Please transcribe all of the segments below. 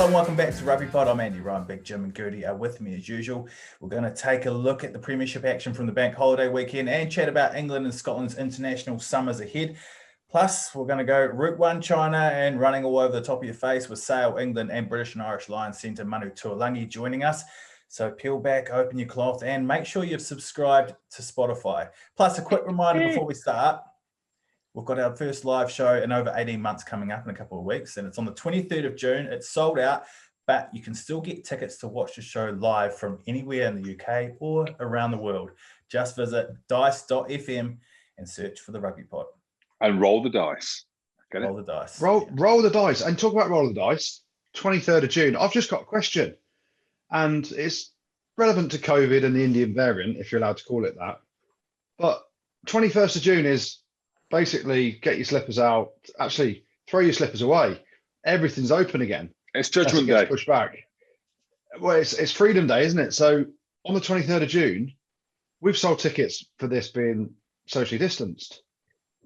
Hello and welcome back to Rugby Pod. I'm Andy Ryan, Big Jim and Goodey are with me as usual. We're going to take a look at the Premiership action from the bank holiday weekend and chat about England and Scotland's international summers ahead. Plus, we're going to go Route 1 China and running all over the top of your face with Sale England and British and Irish Lions centre Manu Tuilagi joining us. So peel back, open your cloth and make sure you've subscribed to Spotify. Plus, a quick reminder before we start. We've got our first live show in over 18 months coming up in a couple of weeks, and it's on the 23rd of June. It's sold out, but you can still get tickets to watch the show live from anywhere in the UK or around the world. Just visit dice.fm and search for the Rugby Pod. And roll the dice. Get it? Roll the dice. Roll the dice. And talk about roll the dice, 23rd of June. I've just got a question, and it's relevant to COVID and the Indian variant, if you're allowed to call it that. But 21st of June is basically get your slippers out, actually throw your slippers away. Everything's open again. It's Judgment Day. Pushed back. Well, it's Freedom Day, isn't it? So on the 23rd of June, we've sold tickets for this being socially distanced.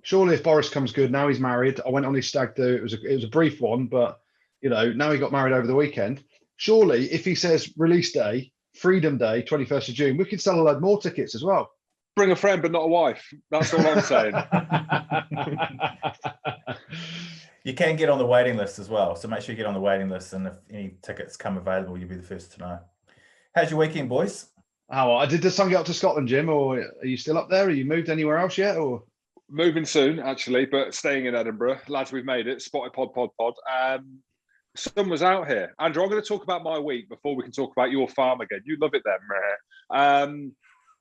Surely if Boris comes good, now he's married. I went on his stag do. It was a brief one, but now he got married over the weekend. Surely if he says release day, Freedom Day, 21st of June, we could sell a load more tickets as well. Bring a friend, but not a wife. That's all I'm saying. You can get on the waiting list as well. So make sure you get on the waiting list. And if any tickets come available, you'll be the first to know. How's your weekend, boys? Did the sun get up to Scotland, Jim? Or are you still up there? Are you moved anywhere else yet? Or moving soon, actually, but staying in Edinburgh. Lads, we've made it. Spotted pod. Sun was out here. Andrew, I'm going to talk about my week before we can talk about your farm again. You love it then,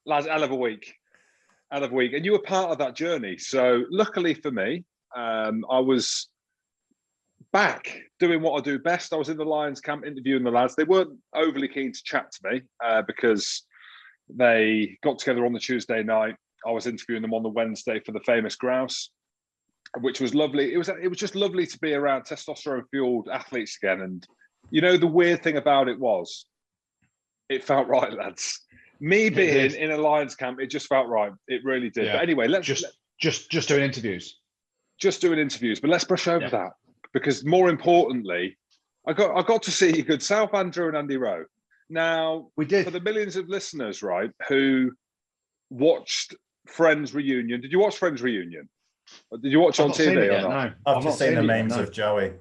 lads, hell of a week. And you were part of that journey. So luckily for me, I was back doing what I do best. I was in the Lions camp interviewing the lads. They weren't overly keen to chat to me because they got together on the Tuesday night. I was interviewing them on the Wednesday for the famous grouse, which was lovely. It was just lovely to be around testosterone-fueled athletes again. And the weird thing about it was, it felt right, lads. Me being in a Lions camp, it just felt right. It really did. Yeah. But anyway, let's just doing interviews. Just doing interviews, but let's brush over that because more importantly, I got to see your good self, Andrew and Andy Rowe. Now, we did for the millions of listeners, right, who watched Friends Reunion. Did you watch Friends Reunion? Did you watch it on TV or not? No, I've just seen the memes of Joey.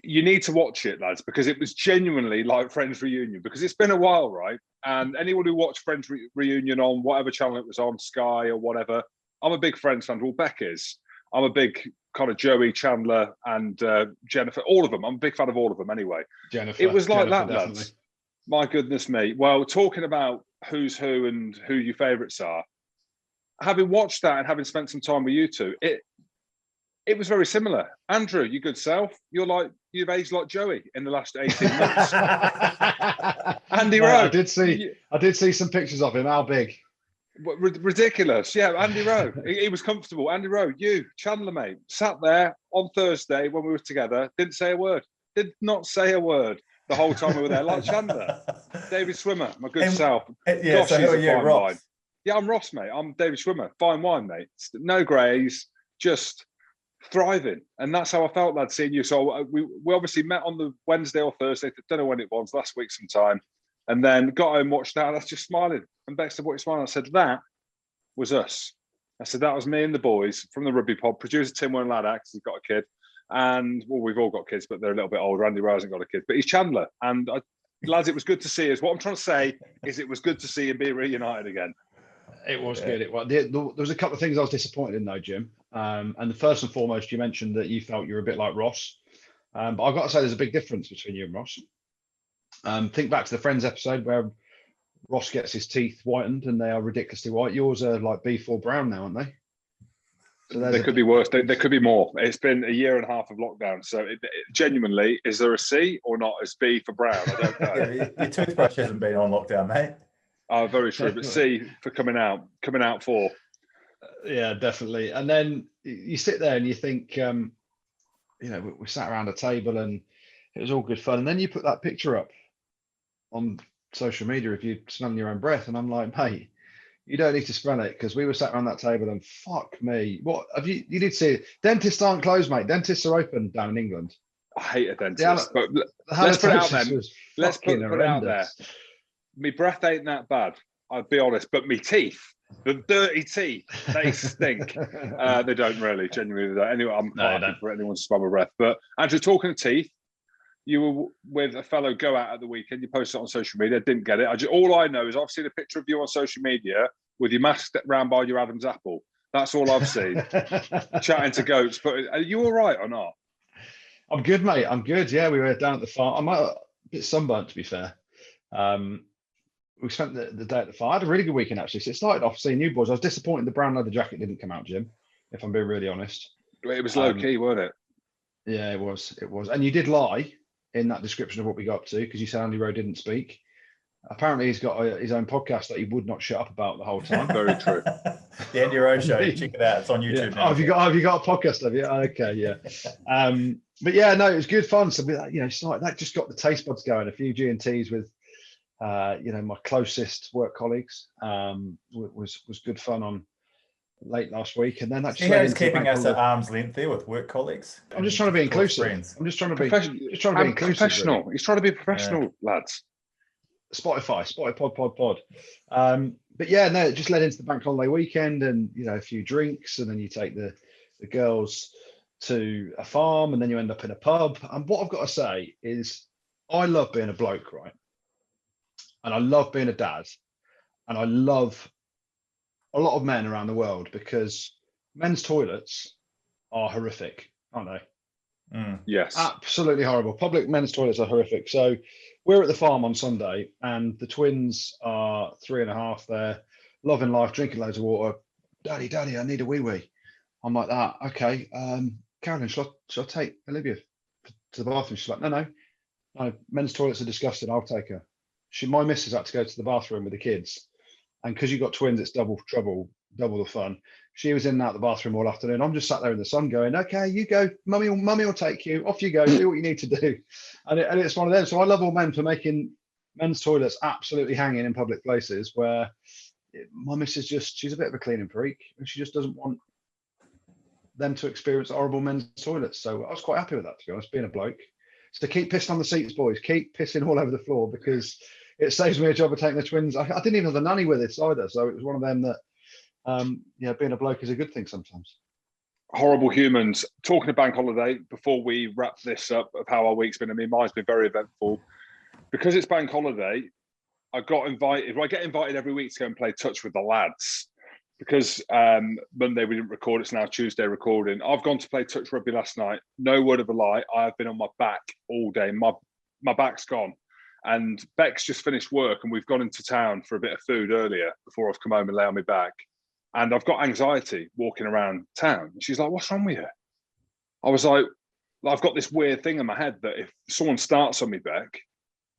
You need to watch it, lads, because it was genuinely like Friends Reunion, because it's been a while, right? And anyone who watched Friends Reunion on whatever channel it was on, Sky or whatever, I'm a big Friends fan. Well, Beck is. I'm a big kind of Joey, Chandler and Jennifer, all of them. I'm a big fan of all of them anyway. It was like that, definitely. lads. My goodness me. Well, talking about who's who and who your favourites are, having watched that and having spent some time with you two, it was very similar. Andrew, your good self, you've aged like Joey in the last 18 months. Andy Rowe. I did see some pictures of him. How big? Ridiculous. Yeah, Andy Rowe. He was comfortable. Andy Rowe, you, Chandler, mate, sat there on Thursday when we were together, didn't say a word. Did not say a word the whole time we were there, like Chandler. David Swimmer, my good self. Yeah, gosh, so who are you, Ross? Wine. Yeah, I'm Ross, mate. I'm David Swimmer. Fine wine, mate. No greys, just thriving. And that's how I felt, lad, seeing you. So we obviously met on the Wednesday or Thursday, don't know when it was, last week sometime, and then got home, watched that, and I was just smiling. And Beck said, what are you smiling? I said, that was us. I said, that was me and the boys from the Rugby Pod. Producer Tim won't allow that because he's got a kid. And, well, we've all got kids, but they're a little bit older. Andy Rowe hasn't got a kid, but he's Chandler. And, lads, it was good to see us. What I'm trying to say is it was good to see him be reunited again. It was good. There was a couple of things I was disappointed in, though, Jim. And the first and foremost, you mentioned that you felt you were a bit like Ross. But I've got to say there's a big difference between you and Ross. Think back to the Friends episode where Ross gets his teeth whitened and they are ridiculously white. Yours are like B4 brown now, aren't they? So they could be worse. They could be more. It's been a year and a half of lockdown. So genuinely, is there a C or not? Is B for brown? I don't know. Your toothbrush hasn't been on lockdown, mate. Oh, very true. But C for coming out for. Yeah, definitely. And then you sit there and you think, we sat around a table and it was all good fun. And then you put that picture up on social media of you smelling your own breath. And I'm like, mate, you don't need to smell it, because we were sat around that table and fuck me. What have you did see it. Dentists aren't closed, mate. Dentists are open down in England. I hate a dentist, Yeah, but The let's put it out halitosis there. was Let's put fucking it out there. horrendous. My breath ain't that bad. I'll be honest, but my teeth, the dirty teeth, they stink. They don't really, genuinely. They don't. Anyway, I'm No, quite they happy don't. for anyone to spell my breath. But Andrew, talking of teeth, you were with a fellow go out at the weekend. You posted it on social media. Didn't get it. All I know is I've seen a picture of you on social media with your mask round by your Adam's apple. That's all I've seen. Chatting to goats. But are you all right or not? I'm good, mate. I'm good. Yeah, we were down at the farm. I'm a bit sunburnt, to be fair. We spent the day at the farm. I had a really good weekend, actually. So it started off seeing you boys. I was disappointed the brown leather jacket didn't come out, Jim, if I'm being really honest. It was low key, wasn't it? Yeah, it was. It was. And you did lie in that description of what we got up to because you said Andy Rowe didn't speak. Apparently, he's got his own podcast that he would not shut up about the whole time. Very true. The Andy Rowe Show. Check it out. It's on YouTube Yeah. now. Oh, have you got a podcast? Have you? Okay, yeah. But yeah, no, it was good fun. So it's like that just got the taste buds going. A few G&Ts with my closest work colleagues. Was good fun on late last week, and then that See how he's keeping us at arm's length there with work colleagues. I'm just trying to be inclusive. I'm just trying to be inclusive. Professional. Really. He's trying to be professional, lads. Spotify pod. But yeah, no, it just led into the bank holiday weekend, and a few drinks, and then you take the girls to a farm, and then you end up in a pub. And what I've got to say is, I love being a bloke, right? And I love being a dad, and I love a lot of men around the world because men's toilets are horrific, aren't they? Yes. Absolutely horrible. Public men's toilets are horrific. So we're at the farm on Sunday, and the twins are 3.5 there, loving life, drinking loads of water. Daddy, I need a wee. I'm like that. Okay. Carolyn, shall I take Olivia to the bathroom? She's like, no, men's toilets are disgusting. I'll take her. My missus had to go to the bathroom with the kids. And because you've got twins, it's double trouble, double the fun. She was in and out the bathroom all afternoon. I'm just sat there in the sun going, okay, you go, mummy will take you. Off you go, do what you need to do. And it's one of them. So I love all men for making men's toilets absolutely hanging in public places where my missus she's a bit of a cleaning freak. And she just doesn't want them to experience horrible men's toilets. So I was quite happy with that, to be honest, being a bloke. So keep pissing on the seats, boys. Keep pissing all over the floor because it saves me a job of taking the twins. I didn't even have the nanny with us either. So it was one of them that, being a bloke is a good thing sometimes. Horrible humans. Talking of bank holiday, before we wrap this up of how our week's been, I mean, mine's been very eventful. Because it's bank holiday, I get invited every week to go and play touch with the lads. Because Monday we didn't record, it's now Tuesday recording. I've gone to play touch rugby last night. No word of a lie. I have been on my back all day. My back's gone. And Beck's just finished work and we've gone into town for a bit of food earlier before I've come home and lay on my back. And I've got anxiety walking around town. And she's like, what's wrong with you? I was like, I've got this weird thing in my head that if someone starts on me, Beck,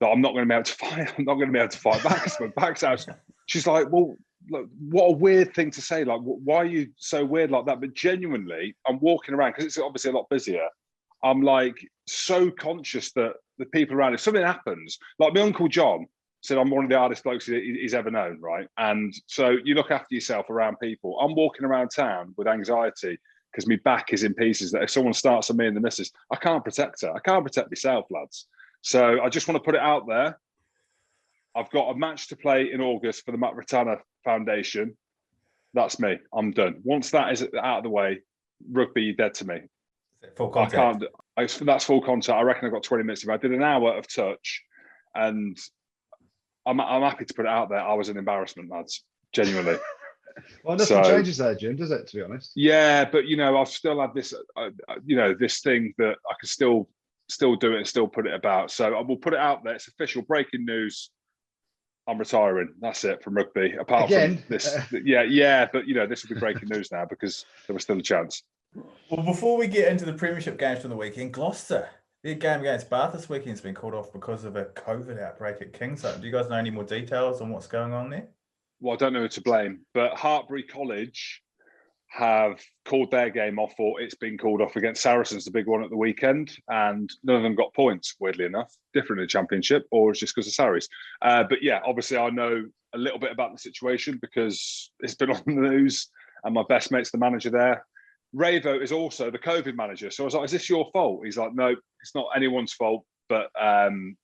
that I'm not going to be able to fight. I'm not going to be able to fight back. So my back's out. She's like, well, look, what a weird thing to say. Like, why are you so weird like that? But genuinely, I'm walking around because it's obviously a lot busier. I'm like so conscious that the people around, if something happens, like my Uncle John said, I'm one of the hardest blokes he's ever known, right? And so you look after yourself around people. I'm walking around town with anxiety because my back is in pieces, that if someone starts on me and the missus, I can't protect her. I can't protect myself, lads. So I just want to put it out there. I've got a match to play in August for the Matt Ratana Foundation. That's me. I'm done. Once that is out of the way, rugby dead to me. Full contact. That's full contact. I reckon I've got 20 minutes. I did an hour of touch, and I'm happy to put it out there. I was an embarrassment, lads. Genuinely. Well, nothing changes there, Jim, does it? To be honest. Yeah, but I've still had this, this thing that I can still do it and still put it about. So I will put it out there. It's official, breaking news. I'm retiring. That's it from rugby. Apart from this, yeah. But this will be breaking news now because there was still a chance. Well, before we get into the Premiership games from the weekend, Gloucester, their game against Bath this weekend has been called off because of a COVID outbreak at Kingsland. Do you guys know any more details on what's going on there? Well, I don't know who to blame, but Hartbury College have called their game off, or it's been called off against Saracens, the big one at the weekend, and none of them got points, weirdly enough, different in the Championship, or it's just because of Sarries. But yeah, obviously I know a little bit about the situation because it's been on the news, and my best mate's the manager there. Ravo is also the COVID manager. So I was like, is this your fault? He's like, no, it's not anyone's fault. But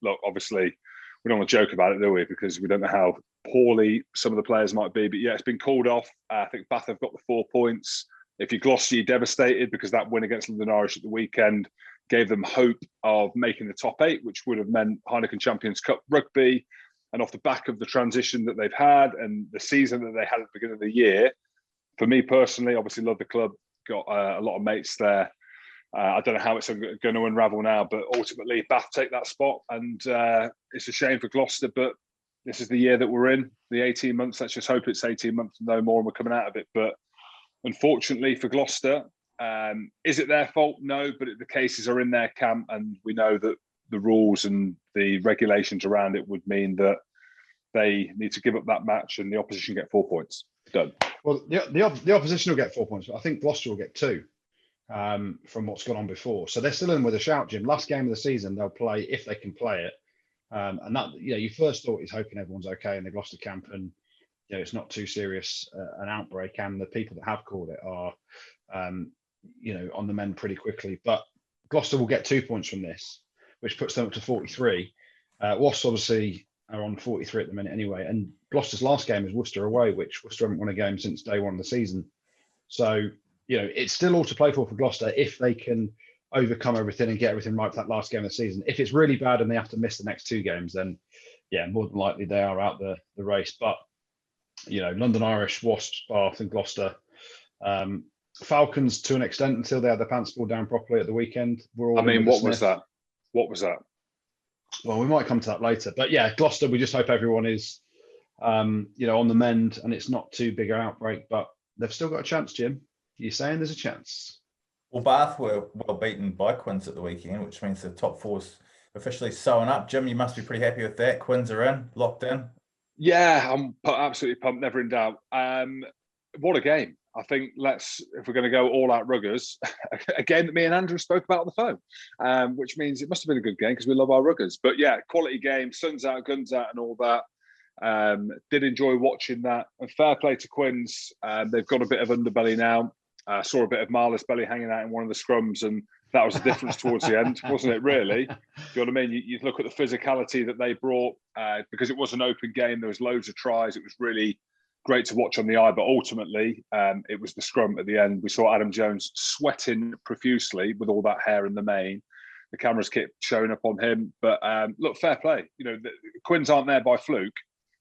look, obviously, we don't want to joke about it, do we? Because we don't know how poorly some of the players might be. But yeah, it's been called off. I think Bath have got the 4 points. If you're Gloucester, you're devastated because that win against London Irish at the weekend gave them hope of making the top 8, which would have meant Heineken Champions Cup rugby. And off the back of the transition that they've had and the season that they had at the beginning of the year, for me personally, obviously love the club, got a lot of mates there. I don't know how it's going to unravel now, but ultimately Bath take that spot, and it's a shame for Gloucester, but this is the year that we're in, the 18 months. Let's just hope it's 18 months, no more, and we're coming out of it. But unfortunately for Gloucester, is it their fault? No, but the cases are in their camp, and we know that the rules and the regulations around it would mean that they need to give up that match and the opposition get 4 points. Done. Well, the opposition will get 4 points, but I think Gloucester will get 2 from what's gone on before. So they're still in with a shout, Jim. Last game of the season, they'll play if they can play it. And that, you first thought is hoping everyone's okay in the Gloucester camp, and it's not too serious an outbreak, and the people that have called it are on the mend pretty quickly. But Gloucester will get 2 points from this, which puts them up to 43. Wasps obviously are on 43 at the minute anyway, and Gloucester's last game is Worcester away, which Worcester haven't won a game since day one of the season. So it's still all to play for Gloucester if they can overcome everything and get everything right for that last game of the season. If it's really bad and they have to miss the next 2 games, then more than likely they are out the race. But London Irish, Wasps, Bath and Gloucester, Falcons to an extent until they had their pants pulled down properly at the weekend. What was that? Well, we might come to that later. But Gloucester, we just hope everyone is on the mend and it's not too big an outbreak, but they've still got a chance, Jim. You're saying there's a chance? Well, Bath were well beaten by Quins at the weekend, which means the top 4's officially sewn up. Jim, you must be pretty happy with that. Quins are in, locked in. Yeah, I'm absolutely pumped, never in doubt. What a game. I think if we're going to go all out ruggers, a game that me and Andrew spoke about on the phone, which means it must have been a good game because we love our ruggers. But quality game, sun's out, guns out and all that. Did enjoy watching that. And fair play to Quins. They've got a bit of underbelly now. Saw a bit of Marla's belly hanging out in one of the scrums, and that was the difference towards the end, wasn't it, really? Do you know what I mean? You look at the physicality that they brought, because it was an open game. There was loads of tries. It was really great to watch on the eye, but ultimately it was the scrum at the end. We saw Adam Jones sweating profusely with all that hair in the mane. The cameras kept showing up on him. But look, fair play. The Quins aren't there by fluke.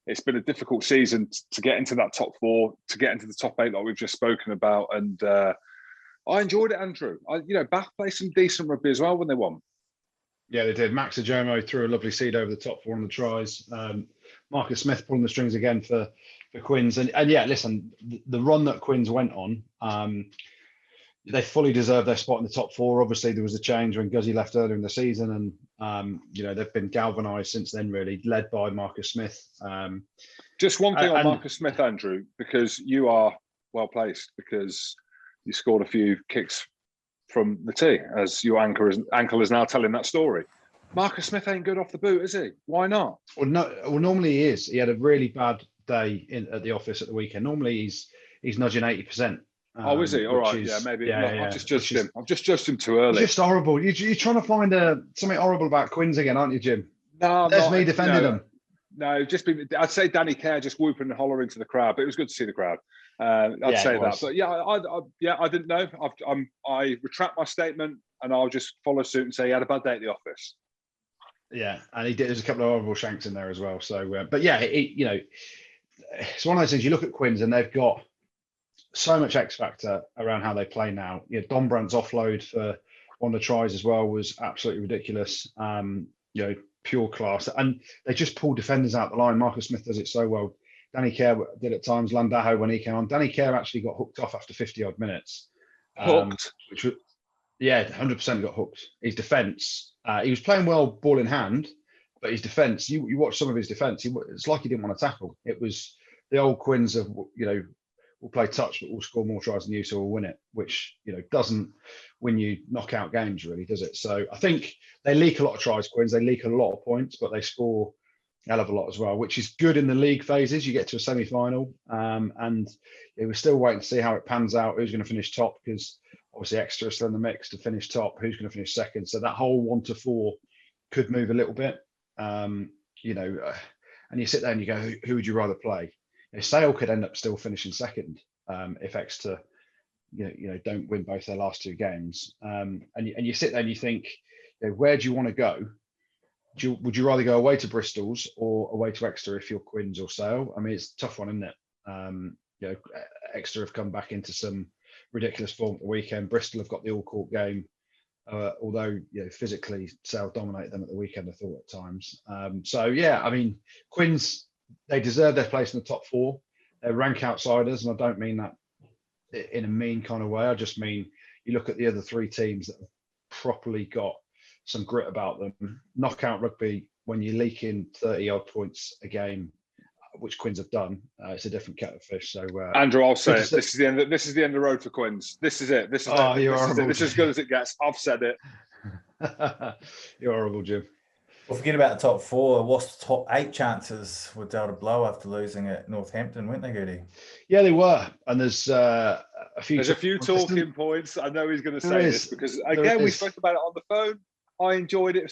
It's been a difficult season to get into that top 4, to get into the top 8 that we've just spoken about. And I enjoyed it, Andrew. Bath played some decent rugby as well when they won. Yeah, they did. Max Ajomo threw a lovely seed over the top 4 on the tries. Marcus Smith pulling the strings again for Quins. And listen, the run that Quins went on, they fully deserve their spot in the top 4. Obviously, there was a change when Guzzi left earlier in the season, and they've been galvanised since then, really, led by Marcus Smith. Just one thing on Marcus Smith, Andrew, because you are well placed, because you scored a few kicks from the tee, as your ankle is now telling that story. Marcus Smith ain't good off the boot, is he? Why not? Well, no. Well, normally he is. He had a really bad day at the office at the weekend. Normally he's nudging 80%. Oh, is he? All right. Maybe. Yeah. I've just judged him. I've just judged him too early. It's just horrible. You're trying to find something horrible about Quins again, aren't you, Jim? No, there's me defending them. No, I'd say Danny Kerr just whooping and hollering to the crowd, but it was good to see the crowd. I'd say that. But I didn't know. I retract my statement, and I'll just follow suit and say he had a bad day at the office. Yeah, and he did. There's a couple of horrible shanks in there as well. So, but it's one of those things. You look at Quins, and they've got so much X factor around how they play now. Don Brandt's offload for one of the tries as well was absolutely ridiculous. Pure class, and they just pull defenders out the line. Marcus Smith does it so well. Danny Kerr did at times. Landaho when he came on. Danny Kerr actually got hooked off after 50 odd minutes. Hooked? 100% got hooked. His defence, he was playing well ball in hand, but his defence, you watch some of his defence, it's like he didn't want to tackle. It was the old Quins of, we'll play touch, but we'll score more tries than you, so we'll win it, which, doesn't win you knockout games, really, does it? So I think they leak a lot of tries, Quins. They leak a lot of points, but they score a hell of a lot as well, which is good in the league phases. You get to a semi-final, and we're still waiting to see how it pans out, who's going to finish top, because Obviously, Exeter are still in the mix to finish top. Who's going to finish second? So that whole 1 to 4 could move a little bit. And you sit there and you go, who would you rather play? Sale could end up still finishing second if Exeter, don't win both their last 2 games. And you sit there and you think, where do you want to go? Would you rather go away to Bristol's or away to Exeter if you're Quins or Sale? I mean, it's a tough one, isn't it? Exeter have come back into some ridiculous form at the weekend. Bristol have got the all-court game, although physically Sale dominated them at the weekend, I thought, at times. Quins, they deserve their place in the top 4. They're rank outsiders, and I don't mean that in a mean kind of way. I just mean you look at the other 3 teams that have properly got some grit about them. Knockout rugby, when you leak in 30 odd points a game, which Quins have done, it's a different kettle of fish. So Andrew, I'll say it. This is the end. This is the end of the road for Quins. This is it. This is it. This is as good as it gets. I've said it. You're horrible, Jim. Well, forget about the top 4. Wasps' top 8 chances were dealt a blow after losing at Northampton, weren't they, Goody? Yeah, they were. And there's a few. There's a few talking points. I know he's going to say this because again, we spoke about it on the phone. I enjoyed it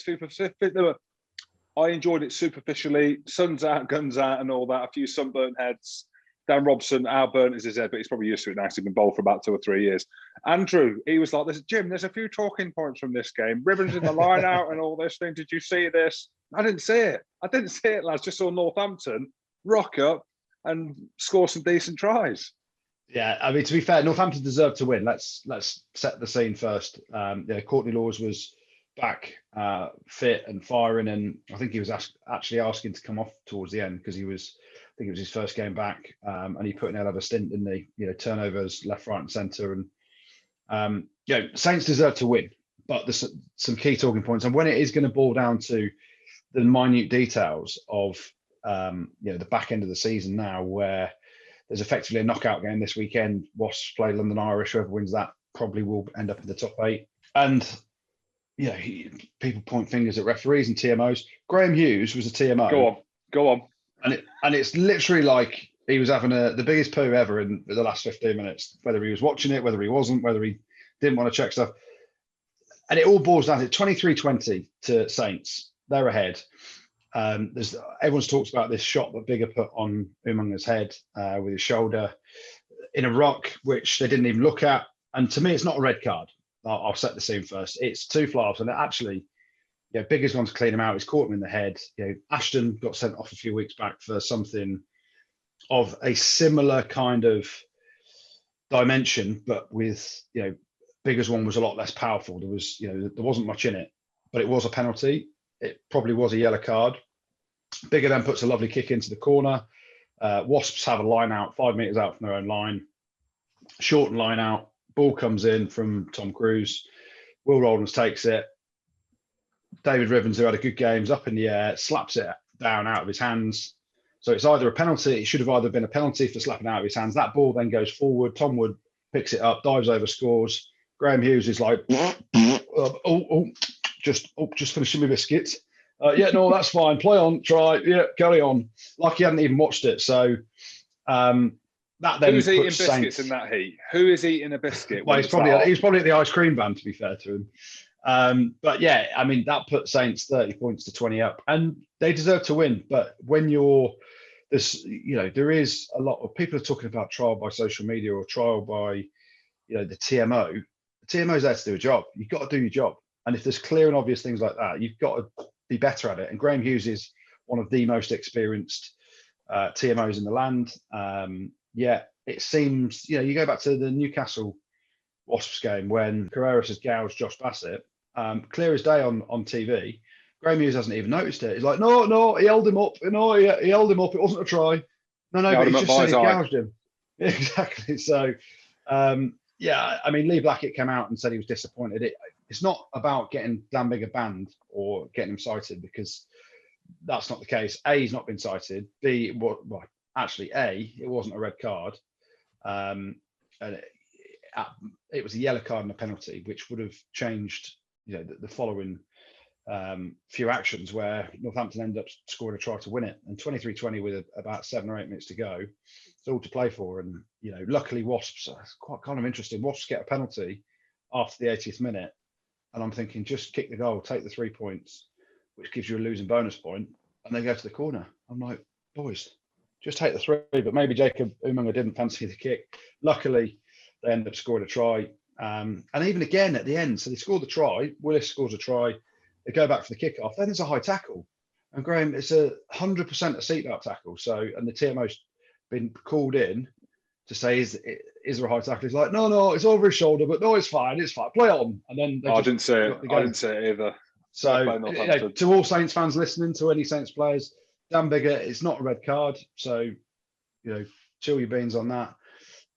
superficially. Sun's out, guns out, and all that. A few sunburnt heads. Dan Robson, how burnt is his head? But he's probably used to it now. He's been bowled for about 2 or 3 years. Andrew, he was like, Jim, there's a few talking points from this game. Ribbons in the line out and all this thing. Did you see this? I didn't see it. Lads. Just saw Northampton rock up and score some decent tries. Yeah, I mean, to be fair, Northampton deserved to win. Let's set the scene first. Courtney Laws was back fit and firing, and I think he was actually asking to come off towards the end because I think it was his first game back, and he put in a stint in the turnovers left, right, and centre. And Saints deserve to win, but there's some key talking points, and when it is going to boil down to the minute details of the back end of the season now, where there's effectively a knockout game this weekend. Wasps play London Irish. Whoever wins that probably will end up in the top 8, and people point fingers at referees and TMOs. Graham Hughes was a TMO. Go on. And it's literally like he was having the biggest poo ever in the last 15 minutes, whether he was watching it, whether he wasn't, whether he didn't want to check stuff. And it all boils down to 23-20 to Saints. They're ahead. Everyone's talked about this shot that Bigger put on Umunga's head with his shoulder in a rock, which they didn't even look at. And to me, it's not a red card. I'll set the scene first. It's 2 fly-offs, and actually, Bigger's gone to clean him out. He's caught him in the head. Ashton got sent off a few weeks back for something of a similar kind of dimension, but with Bigger's one was a lot less powerful. There wasn't much in it, but it was a penalty. It probably was a yellow card. Bigger then puts a lovely kick into the corner. Wasps have a line out 5 meters out from their own line. Shorten line out. Ball comes in from Tom Cruise. Will Rollins takes it. David Rivens, who had a good game, is up in the air, slaps it down out of his hands. So it's either a penalty. It should have either been a penalty for slapping it out of his hands. That ball then goes forward. Tom Wood picks it up, dives over, scores. Graham Hughes is like, just finishing my biscuits. That's fine. Play on, try. Yeah, carry on. Like he hadn't even watched it. So that then who's eating biscuits in that heat? Who is eating a biscuit? Well, he's probably at the ice cream van, to be fair to him. But yeah, I mean, that put Saints 30 points to 20 up, and they deserve to win. But when there is a lot of people are talking about trial by social media or trial by, the TMO. The TMO's there to do a job. You've got to do your job. And if there's clear and obvious things like that, you've got to be better at it. And Graham Hughes is one of the most experienced TMOs in the land. It seems, you go back to the Newcastle Wasps game when Carreras has gouged Josh Bassett, clear as day on TV. Graham Hughes hasn't even noticed it. He's like, no, he held him up. No, he held him up. It wasn't a try. No, but he just said he gouged him. Exactly. So, I mean, Lee Blackett came out and said he was disappointed. It's not about getting Dan Bigger banned or getting him cited, because that's not the case. A, he's not been cited. B, it wasn't a red card. And it was a yellow card and a penalty, which would have changed, the following few actions where Northampton ended up scoring a try to win it. And 23-20 with about 7 or 8 minutes to go, it's all to play for. And luckily Wasps, quite kind of interesting. Wasps get a penalty after the 80th minute. And I'm thinking, just kick the goal, take the 3 points, which gives you a losing bonus point, and they go to the corner. I'm like, boys, just take the 3. But maybe Jacob Umunga didn't fancy the kick. Luckily, they ended up scoring a try. And even again at the end, so they scored the try, Willis scores a try, they go back for the kickoff, then there's a high tackle. And Graham, it's 100% a seatbelt tackle. So, and the TMO's been called in to say, is there a high tackle? He's like, no, it's over his shoulder, but no, it's fine, play on. And then I didn't say it. I didn't say it either. So, to all Saints fans listening, to any Saints players, Dan Bigger, it's not a red card. So, chill your beans on that.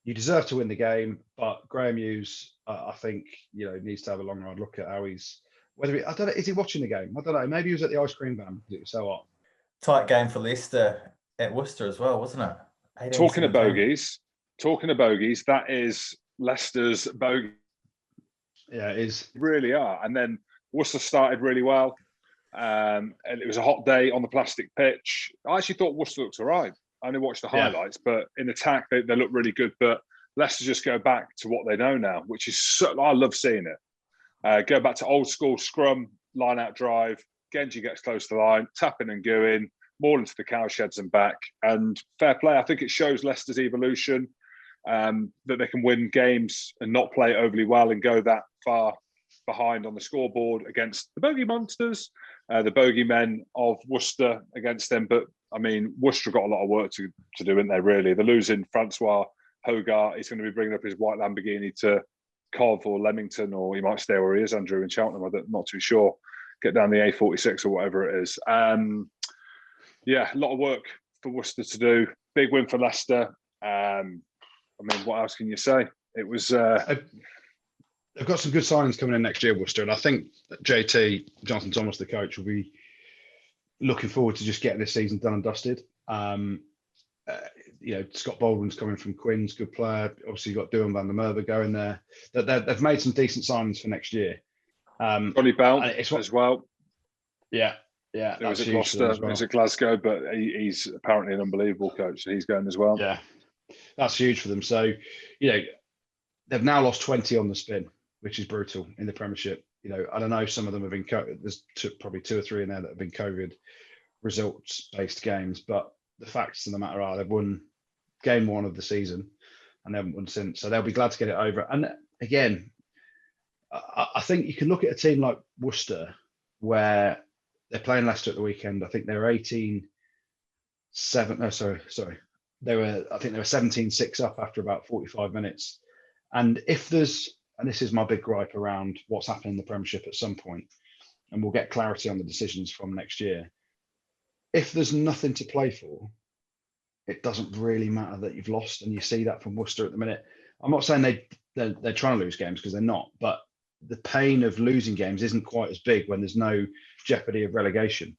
You deserve to win the game, but Graham Hughes, I think, needs to have a long hard look at how he's. I don't know, is he watching the game? I don't know. Maybe he was at the ice cream van. It was so hot. Tight game for Leicester at Worcester as well, wasn't it? Talking of bogeys, that is Leicester's bogey. Yeah, it is. Really are. And then Worcester started really well. And it was a hot day on the plastic pitch. I actually thought Worcester looked all right. I only watched the highlights, but in attack, they look really good. But Leicester just go back to what they know now, which is I love seeing it. Go back to old school scrum, line out drive. Genji gets close to the line, tapping and going, more into the cowsheds and back. And fair play. I think it shows Leicester's evolution, that they can win games and not play overly well and go that far behind on the scoreboard against the bogey monsters, the bogey men of Worcester against them. But I mean, Worcester got a lot of work to do, isn't they, really? They're losing Francois Hogarth. He's going to be bringing up his white Lamborghini to Cov or Leamington, or he might stay where he is, Andrew, in Cheltenham. I'm not too sure. Get down the A46 or whatever it is. A lot of work for Worcester to do. Big win for Leicester. I mean, what else can you say? It was... They've got some good signings coming in next year, Worcester, and I think that JT, Jonathan Thomas, the coach, will be looking forward to just getting this season done and dusted. Scott Baldwin's coming from Quins, good player. Obviously, you've got Duan van der Merwe going there. They've made some decent signings for next year. Johnny Bell as well. Yeah. It was at Gloucester, it was at Glasgow, but he's apparently an unbelievable coach, so he's going as well. Yeah, that's huge for them. So, they've now lost 20 on the spin, which is brutal in the Premiership. I don't know, some of them have been, there's probably 2 or 3 in there that have been COVID results-based games, but the facts of the matter are they've won game 1 of the season and they haven't won since. So they'll be glad to get it over. And again, I think you can look at a team like Worcester where they're playing Leicester at the weekend. I think they were 18-7. No, sorry. I think they were 17-6 up after about 45 minutes. And if there's, and this is my big gripe around what's happening in the Premiership at some point, and we'll get clarity on the decisions from next year. If there's nothing to play for, it doesn't really matter that you've lost, and you see that from Worcester at the minute. I'm not saying they're trying to lose games, because they're not, but the pain of losing games isn't quite as big when there's no jeopardy of relegation.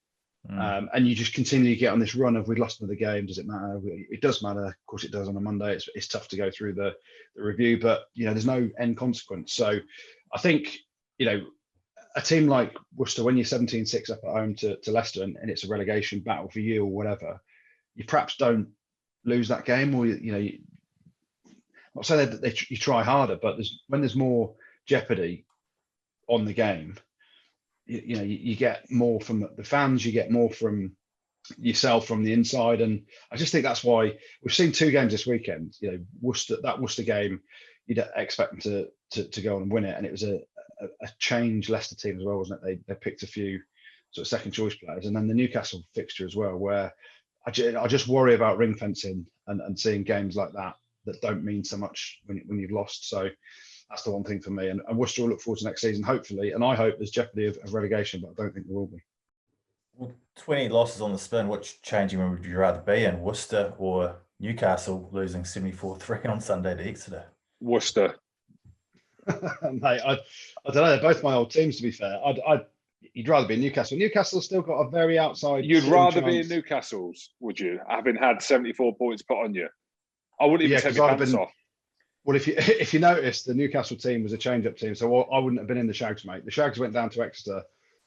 And you just continually get on this run of, we've lost another game, does it matter? It does matter, of course it does on a Monday. It's tough to go through the review, but there's no end consequence. So I think a team like Worcester, when you're 17-6 up at home to Leicester, and it's a relegation battle for you or whatever, you perhaps don't lose that game, or I'm not saying that you try harder, but when there's more jeopardy on the game, you get more from the fans, you get more from yourself from the inside, and I just think that's why we've seen 2 games this weekend. Worcester game, you'd expect them to go on and win it, and it was a change Leicester team as well, wasn't it? They picked a few sort of second choice players, and then the Newcastle fixture as well, where I just worry about ring fencing and seeing games like that don't mean so much when you've lost. So that's the one thing for me. And Worcester will look forward to next season, hopefully. And I hope there's jeopardy of relegation, but I don't think there will be. Well, 20 losses on the spin. Which changing room would you rather be in, Worcester or Newcastle losing 74-3 on Sunday to Exeter? Worcester. Mate, I don't know. They're both my old teams, to be fair. You'd rather be in Newcastle. Newcastle's still got a very outside. You'd rather be in Newcastle's, would you? Having had 74 points put on you, I wouldn't even take my pants off. Well, if you notice, the Newcastle team was a change-up team, so I wouldn't have been in the Shags, mate. The Shags went down to Exeter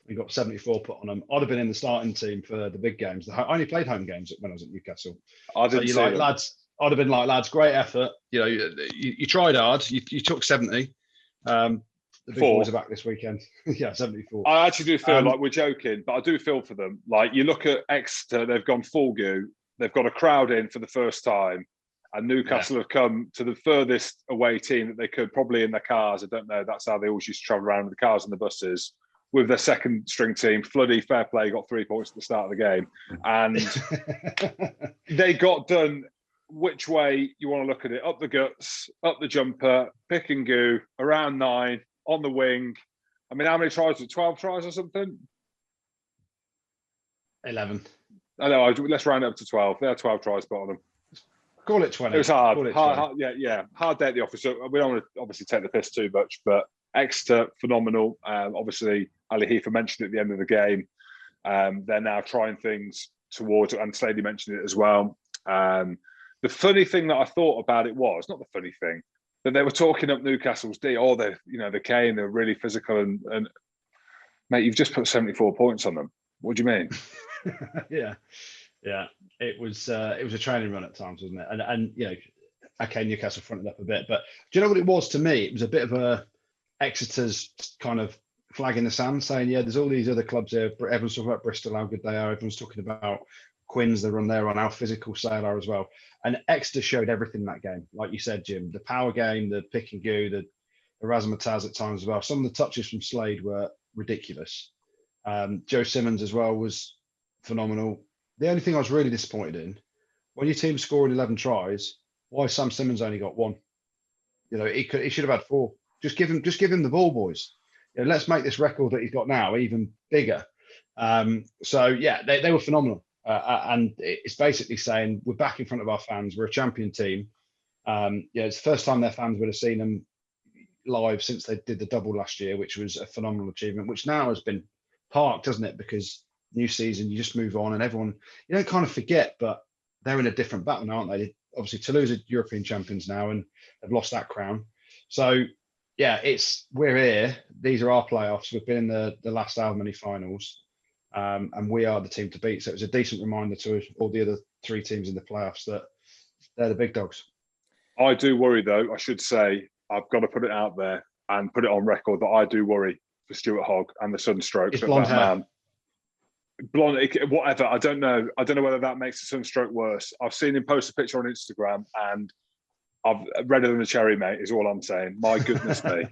and got 74 put on them. I'd have been in the starting team for the big games. I only played home games when I was at Newcastle. Lads, I'd have been like, lads, great effort. You tried hard. You took 70. the big 4. boys are back this weekend. Yeah, 74. I actually do feel like we're joking, but I do feel for them. Like, you look at Exeter, they've gone full goo. They've got a crowd in for the first time. And Newcastle have come to the furthest away team that they could, probably in their cars. I don't know. That's how they always used to travel around with the cars and the buses. With their second string team, Floody, fair play, got 3 points at the start of the game. And they got done which way you want to look at it. Up the guts, up the jumper, pick and goo, around 9, on the wing. I mean, how many tries was it? 12 tries or something? 11. I know, let's round it up to 12. They had 12 tries put on them. Call it 20. It was hard. Call it Hard, yeah. Hard day at the office. So we don't want to obviously take the piss too much, but Exeter, phenomenal. Obviously, Ali Heifer mentioned at the end of the game. They're now trying things towards, and Slady mentioned it as well. The funny thing that I thought about it was, not the funny thing, but they were talking up Newcastle's D. Oh, they came, they're really physical, and mate, you've just put 74 points on them. What do you mean? Yeah. It was a training run at times, wasn't it? And okay, Newcastle fronted up a bit, but do you know what it was to me? It was a bit of a Exeter's kind of flag in the sand, saying, yeah, there's all these other clubs here. Everyone's talking about Bristol, how good they are. Everyone's talking about Quins, the run there on how physical Sale are as well. And Exeter showed everything in that game, like you said, Jim. The power game, the pick and goo, the razzmatazz at times as well. Some of the touches from Slade were ridiculous. Joe Simmons as well was phenomenal. The only thing I was really disappointed in, when your team scored 11 tries, why Sam Simmons only got 1? He should have had 4. Just give him the ball, boys. Let's make this record that he's got now even bigger. So yeah, they were phenomenal, and it's basically saying we're back in front of our fans. We're a champion team. It's the first time their fans would have seen them live since they did the double last year, which was a phenomenal achievement. Which now has been parked, doesn't it? Because new season, you just move on, and everyone, you don't kind of forget, but they're in a different battle now, aren't they? Obviously, Toulouse are European champions now, and they've lost that crown. So yeah, we're here. These are our playoffs. We've been in the last how many finals, and we are the team to beat. So it was a decent reminder to all the other 3 teams in the playoffs that they're the big dogs. I do worry, though. I should say, I've got to put it out there and put it on record that I do worry for Stuart Hogg and the sunstroke. It's blonde hair. Man, blonde, whatever. I don't know whether that makes the sunstroke worse. I've seen him post a picture on Instagram, and I've redder than a cherry, mate, is all I'm saying. My goodness me.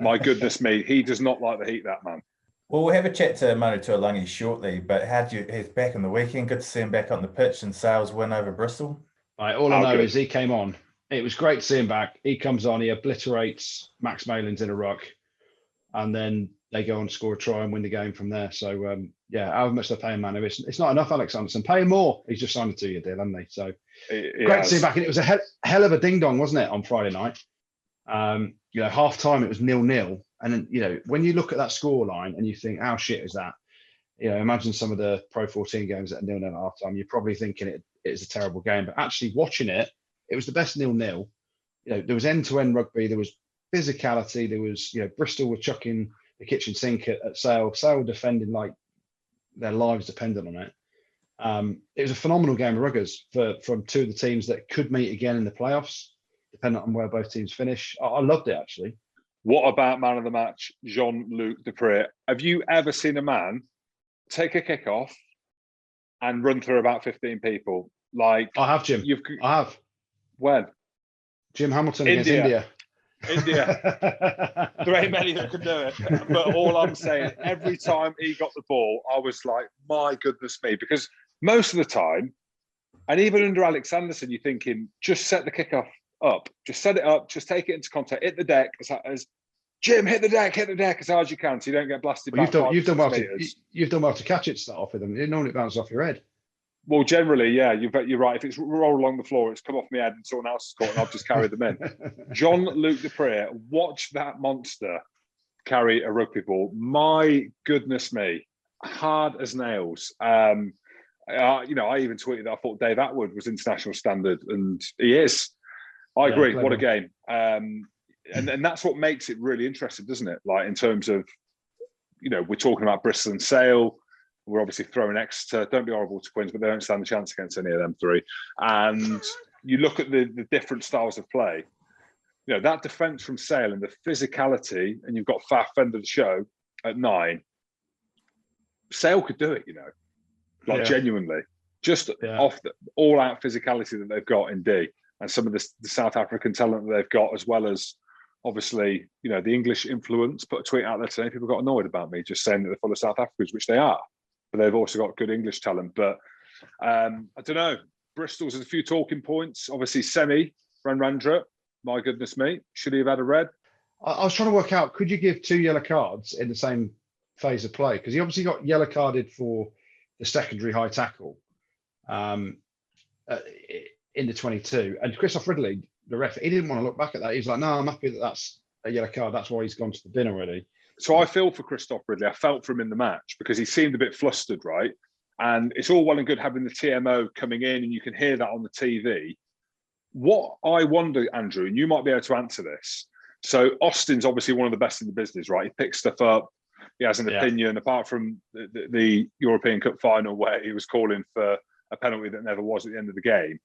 My goodness me. He does not like the heat, that man. Well, we'll have a chat to Manu Tuilagi shortly, but he's back in the weekend. Good to see him back on the pitch, and Sales win over Bristol. All I know is he came on. It was great to see him back. He comes on, he obliterates Max Malins in a ruck, and then they go on to score a try and win the game from there. So, however much they're paying Manu, it's not enough, Alex Sanderson. Pay him more. He's just signed a 2-year deal, hasn't he? So, great to see him back. And it was a hell of a ding-dong, wasn't it, on Friday night? Half-time, it was 0-0. And then, when you look at that score line and you think, how shit is that? Imagine some of the Pro 14 games that are 0-0 at half-time. You're probably thinking it is a terrible game. But actually watching it, it was the best 0-0. There was end-to-end rugby. There was physicality. There was, Bristol were chucking the kitchen sink at Sale. Sale defending like their lives depended on it. It was a phenomenal game of ruggers from 2 of the teams that could meet again in the playoffs, depending on where both teams finish. I loved it, actually. What about man of the match, Jean-Luc Depré? Have you ever seen a man take a kickoff and run through about 15 people? Like, I have, Jim. I have. When? Jim Hamilton against India. There ain't many that can do it. But all I'm saying, every time he got the ball, I was like, my goodness me. Because most of the time, and even under Alex Sanderson, you're thinking, just set the kickoff up. Just set it up. Just take it into contact. Hit the deck. As Jim, hit the deck as hard as you can so you don't get blasted back. You've done well to catch it to start off with them. You normally bounce off your head. Well, generally, yeah, you're right. If it's rolled along the floor, it's come off my head and someone else has caught and I've just carried them in. Jean-Luc Depré, watch that monster carry a rugby ball. My goodness me, hard as nails. I even tweeted that I thought Dave Atwood was international standard, and he is. I agree. Clever. What a game. And that's what makes it really interesting, doesn't it? Like, in terms of, we're talking about Bristol and Sale. We're obviously throwing Exeter. Don't be horrible to Quins, but they don't stand a chance against any of them 3. And you look at the different styles of play. You know, that defence from Sale and the physicality, and you've got Faf end of the show at 9. Sale could do it, you know, like genuinely, just off the all-out physicality that they've got in D, and some of the South African talent that they've got, as well as obviously, you know, the English influence. Put a tweet out there today, people got annoyed about me just saying that they're full of South Africans, which they are, but they've also got good English talent. But I don't know. Bristol's has a few talking points. Obviously, Semi Ranrandra, my goodness me, should he have had a red? I was trying to work out, could you give 2 yellow cards in the same phase of play? Because he obviously got yellow carded for the secondary high tackle in the 22. And Christoph Ridley, the ref, he didn't want to look back at that. He was like, no, I'm happy that that's a yellow card. That's why he's gone to the bin already. So I feel for Christoph Ridley. I felt for him in the match because he seemed a bit flustered, right? And it's all well and good having the TMO coming in and you can hear that on the TV. What I wonder, Andrew, and you might be able to answer this. So Austin's obviously one of the best in the business, right? He picks stuff up. He has an opinion, apart from the European Cup final where he was calling for a penalty that never was at the end of the game.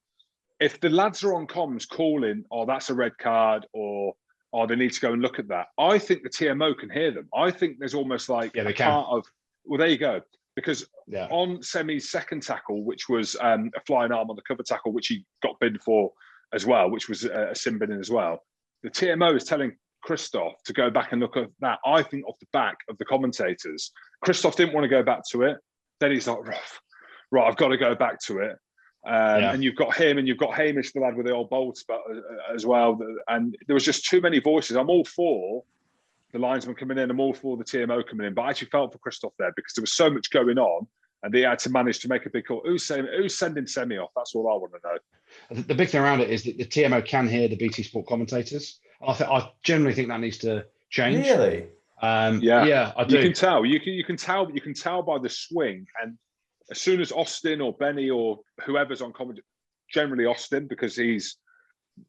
If the lads are on comms calling, oh, that's a red card, or oh, they need to go and look at that, I think the TMO can hear them. I think there's almost like they a can. part of, well, there you go. Because on Semi's second tackle, which was a flying arm on the cover tackle, which he got binned for as well, which was a sin binning as well, the TMO is telling Christoph to go back and look at that, I think, off the back of the commentators. Christoph didn't want to go back to it. Then he's like, right, I've got to go back to it. And you've got him and you've got Hamish, the lad with the old bold spot as well. And there was just too many voices. I'm all for the linesman coming in. I'm all for the TMO coming in. But I actually felt for Christoph there because there was so much going on and they had to manage to make a big call. Who's sending Semi off? That's all I want to know. The big thing around it is that the TMO can hear the BT Sport commentators. I generally think that needs to change. Really? I do. You can tell. You can tell by the swing. And as soon as Austin or Benny or whoever's on commentary, generally Austin because he's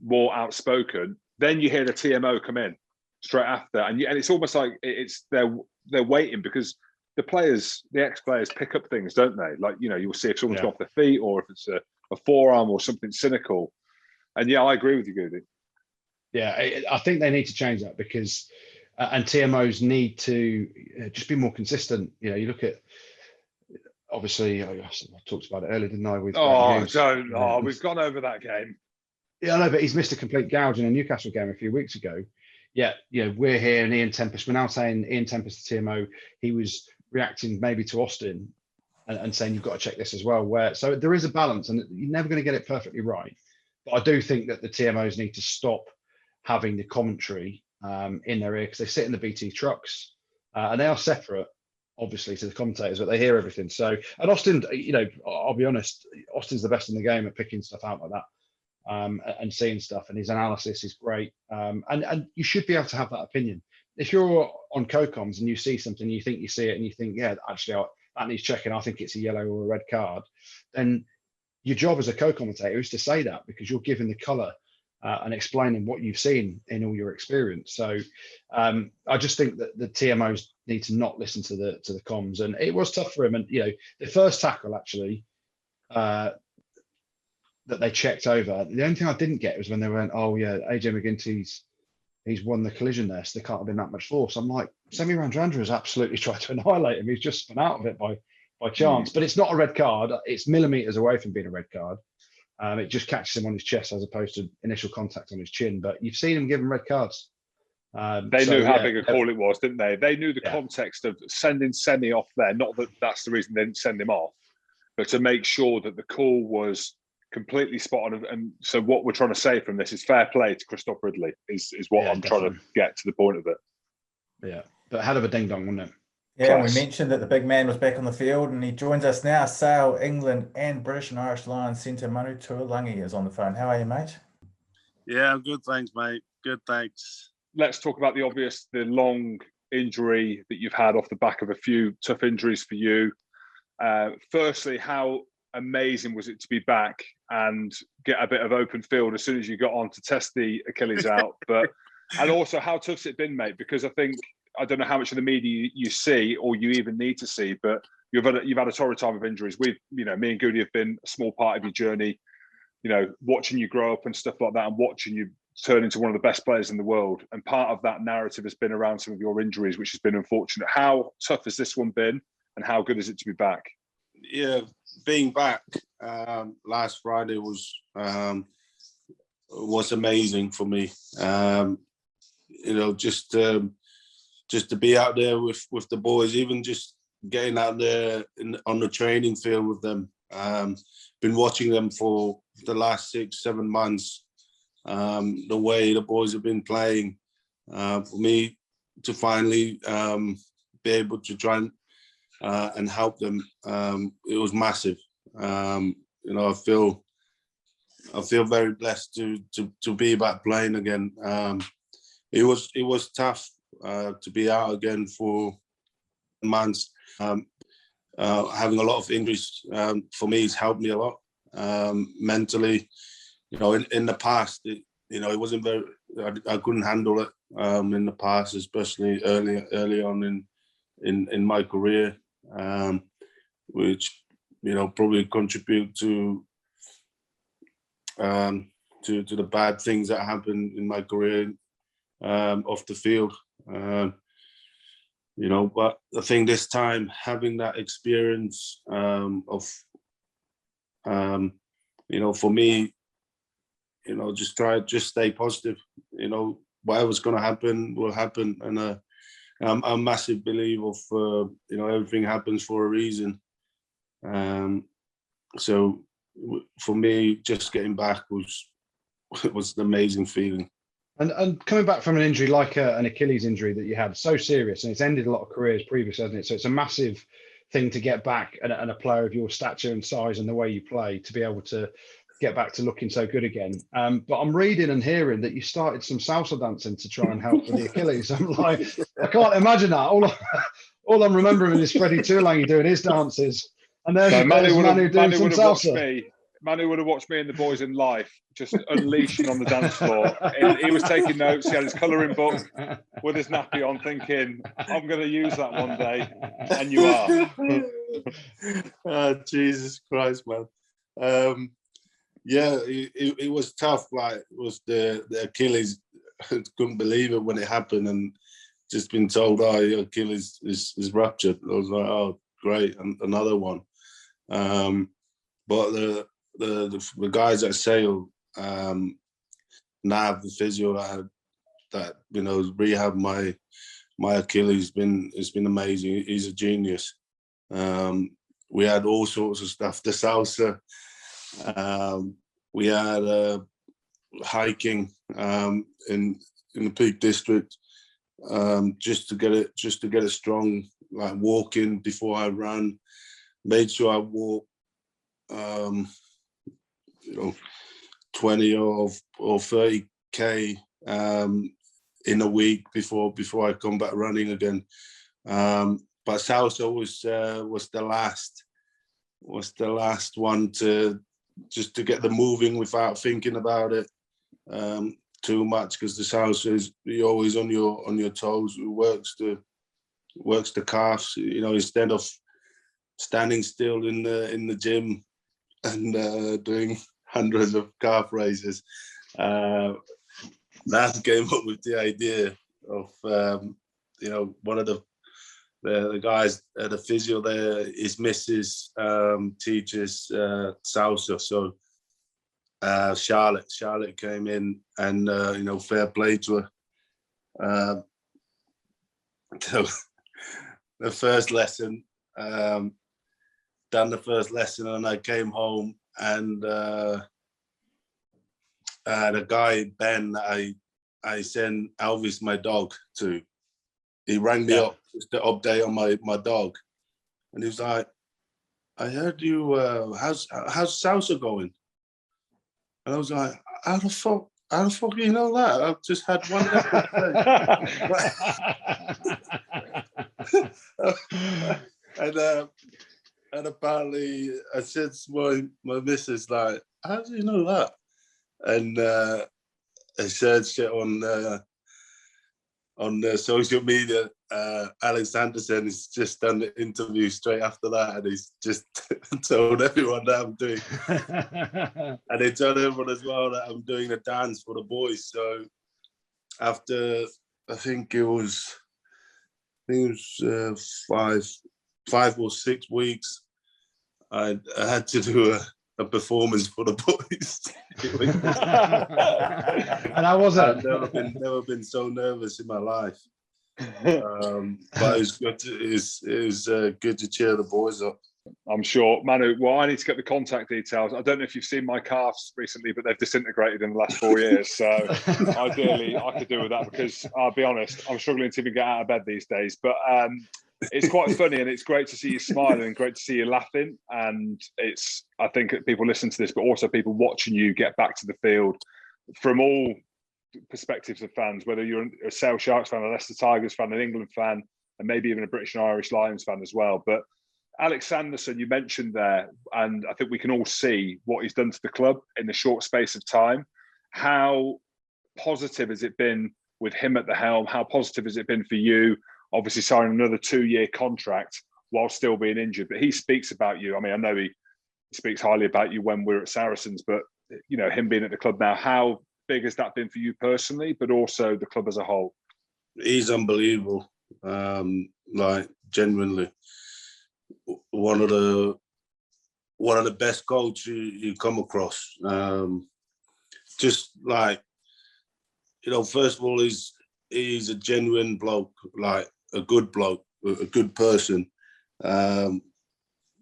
more outspoken, then you hear the TMO come in straight after, and it's almost like it's they're waiting because the ex-players pick up things, don't they? Like, you know, you'll see if someone's got off their feet or if it's a forearm or something cynical. And I agree with you, Goody. Yeah, I think they need to change that because, and TMOs need to just be more consistent. You know, you look at, obviously, I talked about it earlier, didn't I? With we've gone over that game. Yeah, I know, but he's missed a complete gouge in a Newcastle game a few weeks ago. Yeah, you know, we're here and Ian Tempest. We're now saying Ian Tempest, the TMO, he was reacting maybe to Austin and saying you've got to check this as well. So there is a balance, and you're never going to get it perfectly right. But I do think that the TMOs need to stop having the commentary in their ear because they sit in the BT trucks and they are separate, obviously, to the commentators, but they hear everything. So, and Austin, you know, I'll be honest, Austin's the best in the game at picking stuff out like that. And seeing stuff, and his analysis is great. And you should be able to have that opinion. If you're on co-coms and you see something, you think you see it, and you think, yeah, actually, that needs checking. I think it's a yellow or a red card. Then your job as a co-commentator is to say that because you're giving the colour and explaining what you've seen in all your experience. So I just think that the TMOs need to not listen to the comms, and it was tough for him. And you know, the first tackle actually. That they checked over. The only thing I didn't get was when they went, oh yeah, AJ McGinty's he's won the collision there, so there can't have been that much force. I'm like, Semi Randrandra has absolutely tried to annihilate him. He's just spun out of it by chance. But it's not a red card. It's millimeters away from being a red card. It just catches him on his chest as opposed to initial contact on his chin. But you've seen him give him red cards. They knew how big a call it was, didn't they? They knew the context of sending Semi off there. Not that that's the reason they didn't send him off, but to make sure that the call was completely spot on. And so what we're trying to say from this is fair play to Christoph Ridley is what I'm trying to get to the point of it. Yeah, but hell of a ding dong, wasn't it? Yeah, we mentioned that the big man was back on the field, and he joins us now. Sale, England and British and Irish Lions centre Manu Tuilagi is on the phone. How are you, mate? Yeah, I'm good, thanks, mate. Good, thanks. Let's talk about the obvious, the long injury that you've had off the back of a few tough injuries for you. Firstly, how amazing was it to be back and get a bit of open field as soon as you got on to test the Achilles out? And also, how tough's it been, mate? Because I don't know how much of the media you see or you even need to see, but you've had a torrid time of injuries. Me and Goody have been a small part of your journey, watching you grow up and stuff like that, and watching you turn into one of the best players in the world. And part of that narrative has been around some of your injuries, which has been unfortunate. How tough has this one been, and how good is it to be back? Yeah, being back last Friday was amazing for me. Just to be out there with the boys, even just getting out there on the training field with them. Been watching them for the last 6-7 months. The way the boys have been playing, for me to finally be able to try and help them, it was massive. I feel very blessed to be back playing again. It was tough to be out again for months. Having a lot of injuries for me has helped me a lot mentally. In the past, it wasn't very. I couldn't handle it in the past, especially early on in my career, which probably contribute to the bad things that happened in my career off the field. But I think this time having that experience of for me, just stay positive. Whatever's going to happen will happen, and I'm a massive believer of everything happens for a reason. So for me, just getting back was an amazing feeling. And coming back from an injury like an Achilles injury that you had, so serious, and it's ended a lot of careers previously, hasn't it? So it's a massive thing to get back, and a player of your stature and size and the way you play to be able to get back to looking so good again. But I'm reading and hearing that you started some salsa dancing to try and help with the Achilles. I'm like, I can't imagine that. All I'm remembering is Freddie Tuilagi doing his dances, and there's Manu doing some salsa. Manu would have watched me and the boys in life, just unleashing on the dance floor. He was taking notes. He had his colouring book with his nappy on, thinking, I'm going to use that one day. And you are. Oh, Jesus Christ, man. It was tough. Like, it was the Achilles. I couldn't believe it when it happened, and just been told, your Achilles is ruptured. I was like, oh, great, another one. But the guys at Sale, Nav, the physio that rehab my Achilles, it's been amazing. He's a genius. We had all sorts of stuff. The salsa. We had hiking in the Peak District, just to get it strong, like walking before I run. Made sure I walk 20 or 30k in a week before I come back running again. But salsa was the last one to get the moving without thinking about it too much, because the salsa is, you're always on your toes. It works the calves, instead of standing still in the gym and doing hundreds of calf raises. That came up with the idea of one of the guys at the physio there, his missus teaches salsa. So Charlotte came in, and fair play to her. So the first lesson, done the first lesson, and I came home, and the guy Ben I sent Elvis, my dog, to, he rang me up just to update on my dog, and he was like, I heard you, how's salsa going? And I was like, how the fuck you know that? I've just had one and apparently I said to my missus, like, how do you know that? And I said shit on social media, Alex Sanderson has just done the interview straight after that, and he's just told everyone that I'm doing, and they told everyone as well that I'm doing a dance for the boys. So after, I think it was 5 or 6 weeks, I had to do a performance for the boys. And I wasn't. I've never been so nervous in my life. But it was good to cheer the boys up. I'm sure. Manu, well, I need to get the contact details. I don't know if you've seen my calves recently, but they've disintegrated in the last 4 years. So ideally, I could do with that, because I'll be honest, I'm struggling to even get out of bed these days. But it's quite funny, and it's great to see you smiling and great to see you laughing. And I think people listen to this, but also people watching you get back to the field from all perspectives of fans, whether you're a Sale Sharks fan, a Leicester Tigers fan, an England fan, and maybe even a British and Irish Lions fan as well. But Alex Sanderson, you mentioned there, and I think we can all see what he's done to the club in the short space of time. How positive has it been with him at the helm? How positive has it been for you, obviously signing another 2-year contract while still being injured? But he speaks about you. I mean, I know he speaks highly about you when we were at Saracens, but you know, him being at the club now, how big has that been for you personally, but also the club as a whole? He's unbelievable. Like, genuinely, one of the best coaches you come across. Just like, you know, first of all, he's a genuine bloke, like a good bloke, a good person,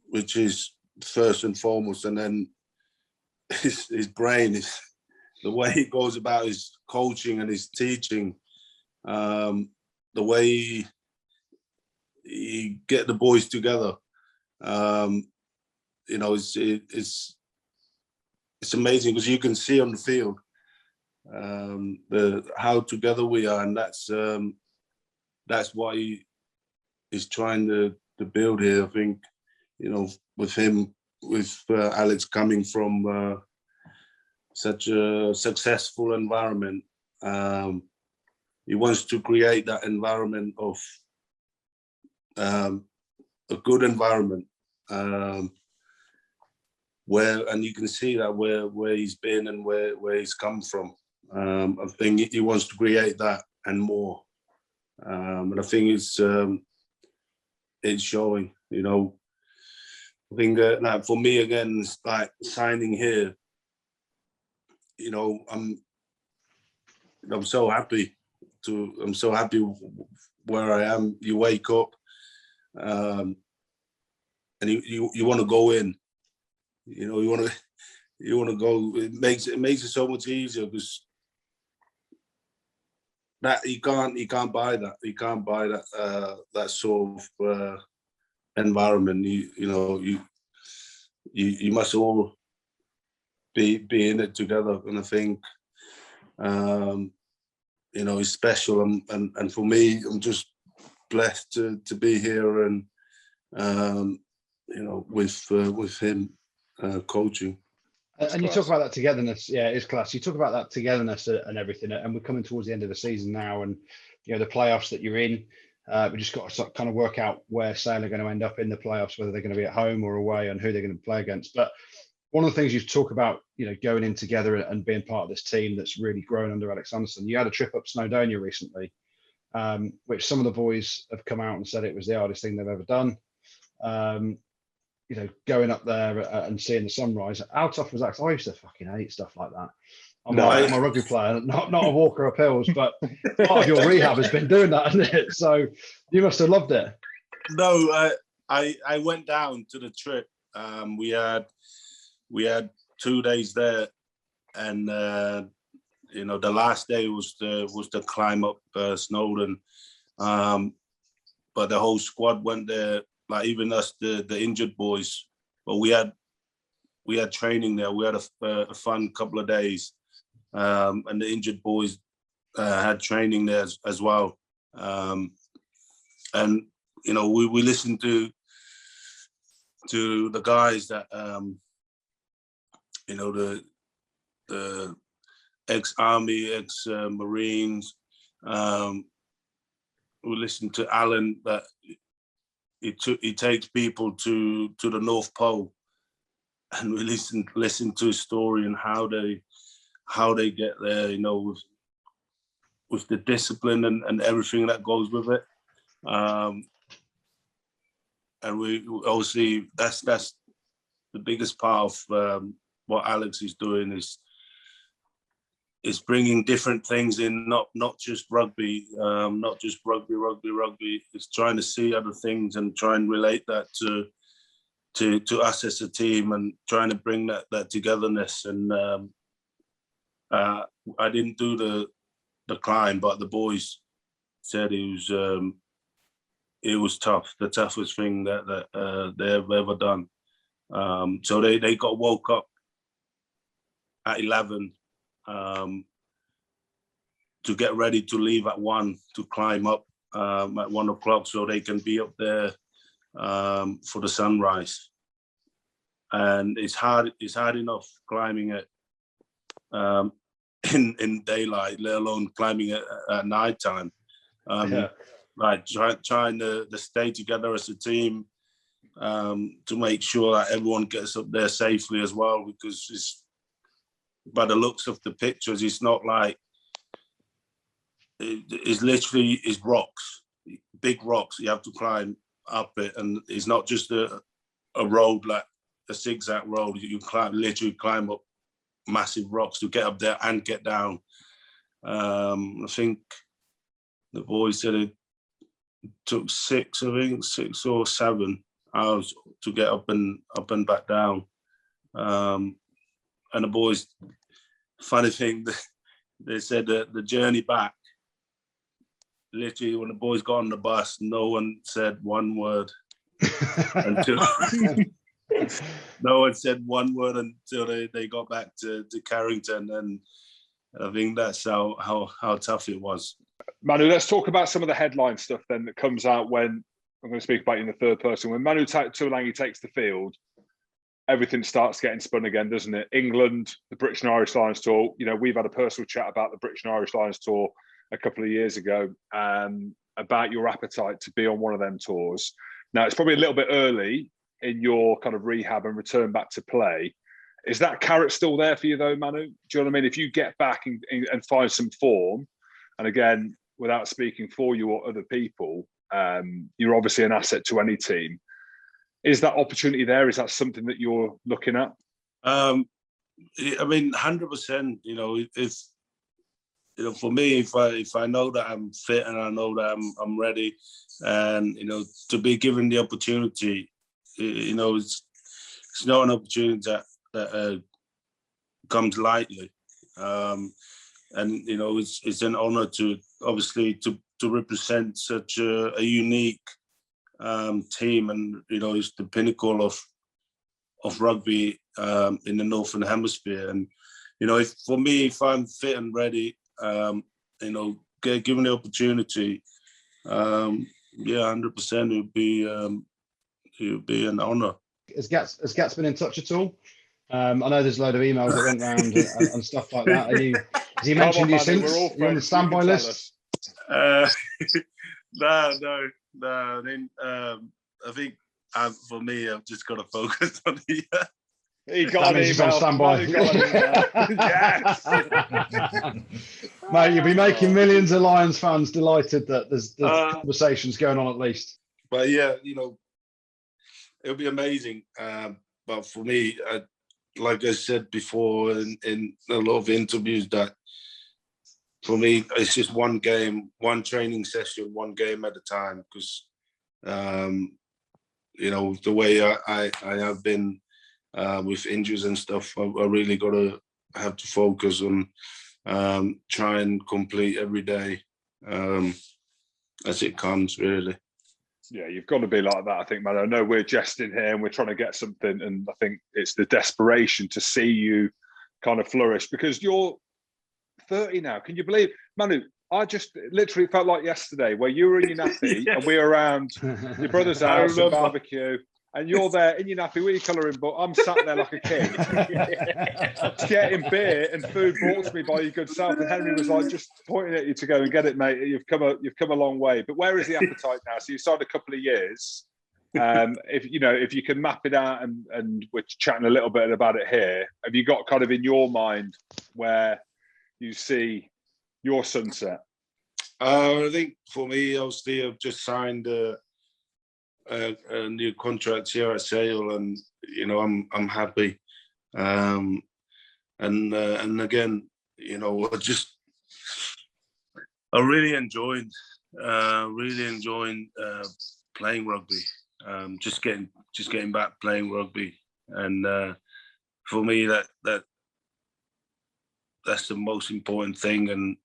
which is first and foremost. And then his brain is the way he goes about his coaching and his teaching, the way he get the boys together. You know, it's amazing, because you can see on the field how together we are, and that's what he is trying to build here. I think, you know, with him, with Alex coming from such a successful environment, he wants to create that environment of a good environment, where, and you can see that where he's been and where he's come from. I think he wants to create that and more, and I think it's showing. You know, I think like for me again, it's like signing here. You know, I'm so happy where I am. You wake up, and you want to go in. You know, you want to go. It makes it so much easier, because that you can't buy that. You can't buy that that sort of environment. You must all be in it together, and I think you know, it's special, and for me, I'm just blessed to be here, and you know, with him coaching. And you talk about that togetherness. Yeah, it's class. You talk about that togetherness and everything, and we're coming towards the end of the season now, and you know, the playoffs that you're in. We just got to kind of work out where Sale are going to end up in the playoffs, whether they're going to be at home or away, and who they're going to play against. But one of the things you talk about, you know, going in together and being part of this team that's really grown under Alex Sanderson. You had a trip up Snowdonia recently, which some of the boys have come out and said it was the hardest thing they've ever done. You know, going up there and seeing the sunrise. How tough was that? 'Cause I used to fucking hate stuff like that. I'm a rugby player, not a walker up hills, but part of your rehab has been doing that, hasn't it? So you must have loved it. No, I went down to the trip. We had 2 days there, and you know, the last day was the climb up Snowdon, but the whole squad went there, like even us, the injured boys. But we had training there. We had a fun couple of days, and the injured boys had training there as well. And you know, we listened to the guys that you know, the ex-army, ex-marines, listened to Alan that he takes people to the North Pole, and we listen to his story and how they get there. You know, with the discipline and everything that goes with it. And we obviously that's the biggest part of what Alex is doing is bringing different things in, not just rugby, not just rugby. It's trying to see other things and try and relate that to us as a team, and trying to bring that togetherness. And I didn't do the climb, but the boys said it was tough, the toughest thing that they've ever done. So they got woke up at 11 to get ready to leave at 1 to climb up at 1 o'clock so they can be up there for the sunrise. And it's hard enough climbing it in daylight, let alone climbing it at night time. Like trying to stay together as a team to make sure that everyone gets up there safely as well, because it's, by the looks of the pictures, it's not like, it's literally rocks, big rocks. You have to climb up it, and it's not just a road, like a zigzag road. You literally climb up massive rocks to get up there and get down. I think the boys said it took 6 or 7 hours to get up and back down. And the boys, funny thing, they said that the journey back, literally when the boys got on the bus, no one said one word until no one said one word until they got back to Carrington. And I think that's how tough it was. Manu, let's talk about some of the headline stuff then that comes out when, I'm going to speak about you in the third person, when Manu Tuilagi takes the field, everything starts getting spun again, doesn't it? England, the British and Irish Lions tour. You know, we've had a personal chat about the British and Irish Lions tour a couple of years ago, about your appetite to be on one of them tours. Now, it's probably a little bit early in your kind of rehab and return back to play. Is that carrot still there for you though, Manu? Do you know what I mean? If you get back and find some form, and again, without speaking for you or other people, you're obviously an asset to any team. Is that opportunity there? Is that something that you're looking at? I mean, 100%. You know, if you know, for me, if I know that I'm fit and I know that I'm ready, and you know, to be given the opportunity, you know, it's not an opportunity that comes lightly. And you know, it's an honour to obviously to represent such a unique team, and you know, it's the pinnacle of rugby in the Northern Hemisphere. And you know, for me, if I'm fit and ready, you know, given the opportunity, yeah, 100%, it would be an honour. Has Gats been in touch at all? I know there's a load of emails that went around and stuff like that. Has he mentioned you since? You're on the standby list? No. I think for me, I've just got to focus on the. He got an email. On standby. Yes. Mate, you'll be making millions of Lions fans delighted that there's conversations going on at least. But yeah, you know, it'll be amazing. But for me, like I said before in a lot of interviews, that for me, it's just one game, one training session, one game at a time. Because, you know, the way I have been with injuries and stuff, I really got to have to focus on try and complete every day as it comes, really. Yeah, you've got to be like that, I think, man. I know we're jesting here and we're trying to get something, and I think it's the desperation to see you kind of flourish, because you're 30 now. Can you believe, Manu? I just literally felt like yesterday where you were in your nappy and we were around your brother's house and barbecue, and you're there in your nappy with your colouring book. I'm sat there like a king, getting beer and food brought to me by your good self. And Henry was like, just pointing at you to go and get it, mate. You've come a long way. But where is the appetite now? So you've started a couple of years. If you can map it out, and we're chatting a little bit about it here, have you got kind of in your mind where you see your sunset? I think for me, obviously, I've just signed a new contract here at Sale, and I'm happy. And again, I really enjoyed playing rugby. Just getting back playing rugby, and for me that's the most important thing. And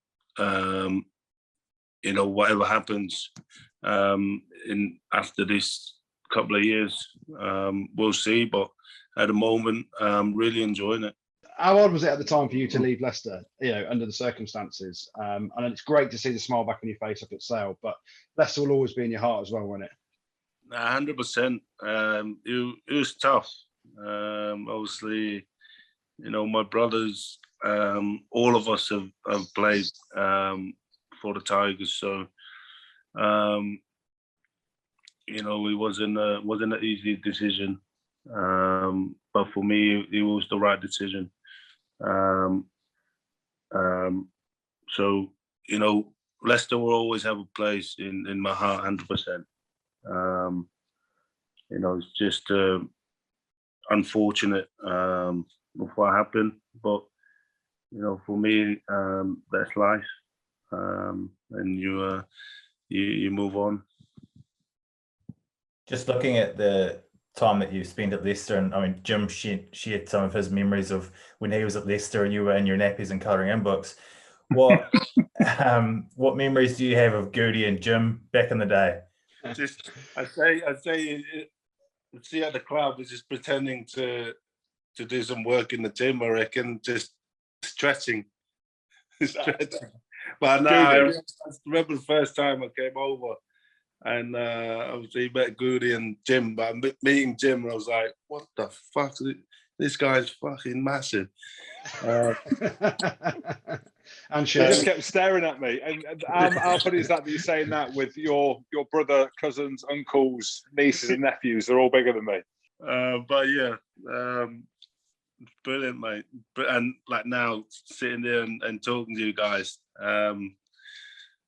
whatever happens after this couple of years, we'll see. But at the moment, I'm really enjoying it. How odd was it at the time for you to leave Leicester, under the circumstances? And it's great to see the smile back on your face up at Sale, but Leicester will always be in your heart as well, won't it? 100%. It was tough. Obviously, my brothers, all of us have played for the Tigers, so it wasn't an easy decision, but for me, it was the right decision. So Leicester will always have a place in my heart, 100%. It's just unfortunate of what happened, but for me, that's life, and you move on. Just looking at the time that you spent at Leicester, and I mean, Jim shared some of his memories of when he was at Leicester and you were in your nappies and colouring in books. What memories do you have of Goodey and Jim back in the day? I say, see at the club is just pretending to do some work in the gym. I reckon, just stretching. But no, I remember the first time I came over, and obviously met Goodey and Jim. But meeting Jim, I was like, "What the fuck? This guy's fucking massive." And she just kept staring at me. And how funny is that you're saying that with your brother, cousins, uncles, nieces, and nephews? They're all bigger than me. But yeah, brilliant, mate. And like now, sitting there and talking to you guys,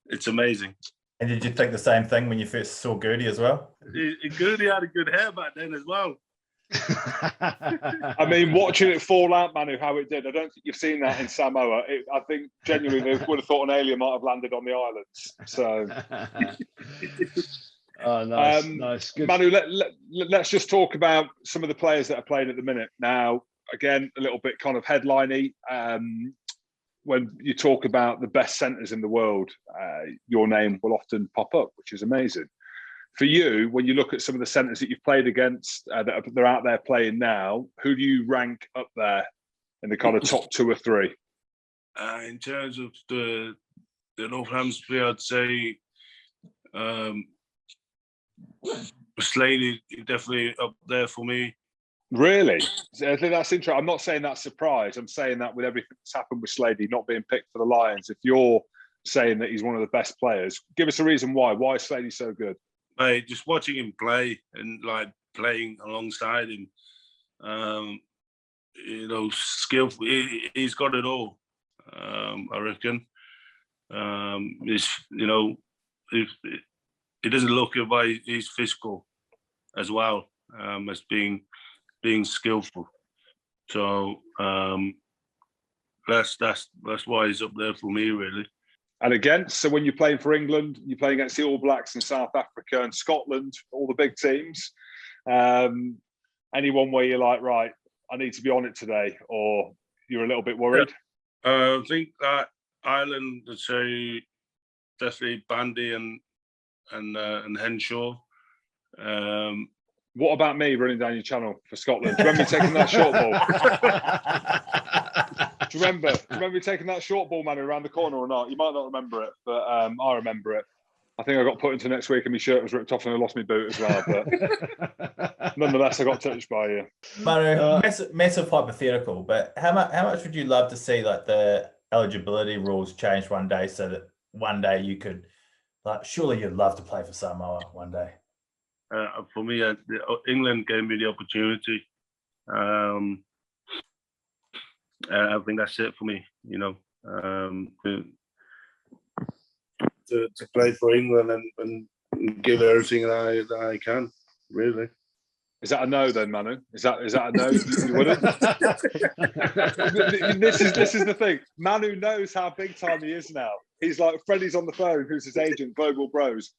it's amazing. And did you think the same thing when you first saw Goodey as well? Goodey had a good hair back then as well. I mean, watching it fall out, Manu, how it did. I don't think you've seen that in Samoa. I think genuinely they would have thought an alien might have landed on the islands. So, oh, nice, nice. Good. Manu, let's just talk about some of the players that are playing at the minute. Now, again, a little bit kind of headliney. When you talk about the best centres in the world, your name will often pop up, which is amazing. For you, when you look at some of the centres that you've played against that are out there playing now, who do you rank up there in the kind of top 2 or 3? In terms of the North Hemisphere, I'd say Slady definitely up there for me. Really? I think that's interesting. I'm not saying that's surprise. I'm saying that with everything that's happened with Slady not being picked for the Lions, if you're saying that he's one of the best players, give us a reason why. Why is Slady so good? Mate, just watching him play and like playing alongside him, skillful. He's got it all. I reckon. He doesn't look it by he's physical as well as being skillful. So that's why he's up there for me, really. And again, so when you're playing for England, you're playing against the All Blacks in South Africa and Scotland, all the big teams. Anyone where you're like, right, I need to be on it today, or you're a little bit worried? I think that Ireland, I'd say definitely Bandy and Henshaw. What about me running down your channel for Scotland? Do you remember me taking that short ball? Do you remember me taking that short ball, man, around the corner or not? You might not remember it, but I remember it. I think I got put into next week and my shirt was ripped off and I lost my boot as well. But nonetheless, I got touched by you. Manu, massive hypothetical, but how much would you love to see like the eligibility rules changed one day so that one day you could, like, surely you'd love to play for Samoa one day. For me, England gave me the opportunity. I think that's it for me. To play for England and give everything that I can. Really. Is that a no then, Manu? Is that a no? You wouldn't? This is the thing. Manu knows how big time he is now. He's like Freddie's on the phone, who's his agent, Global Bros.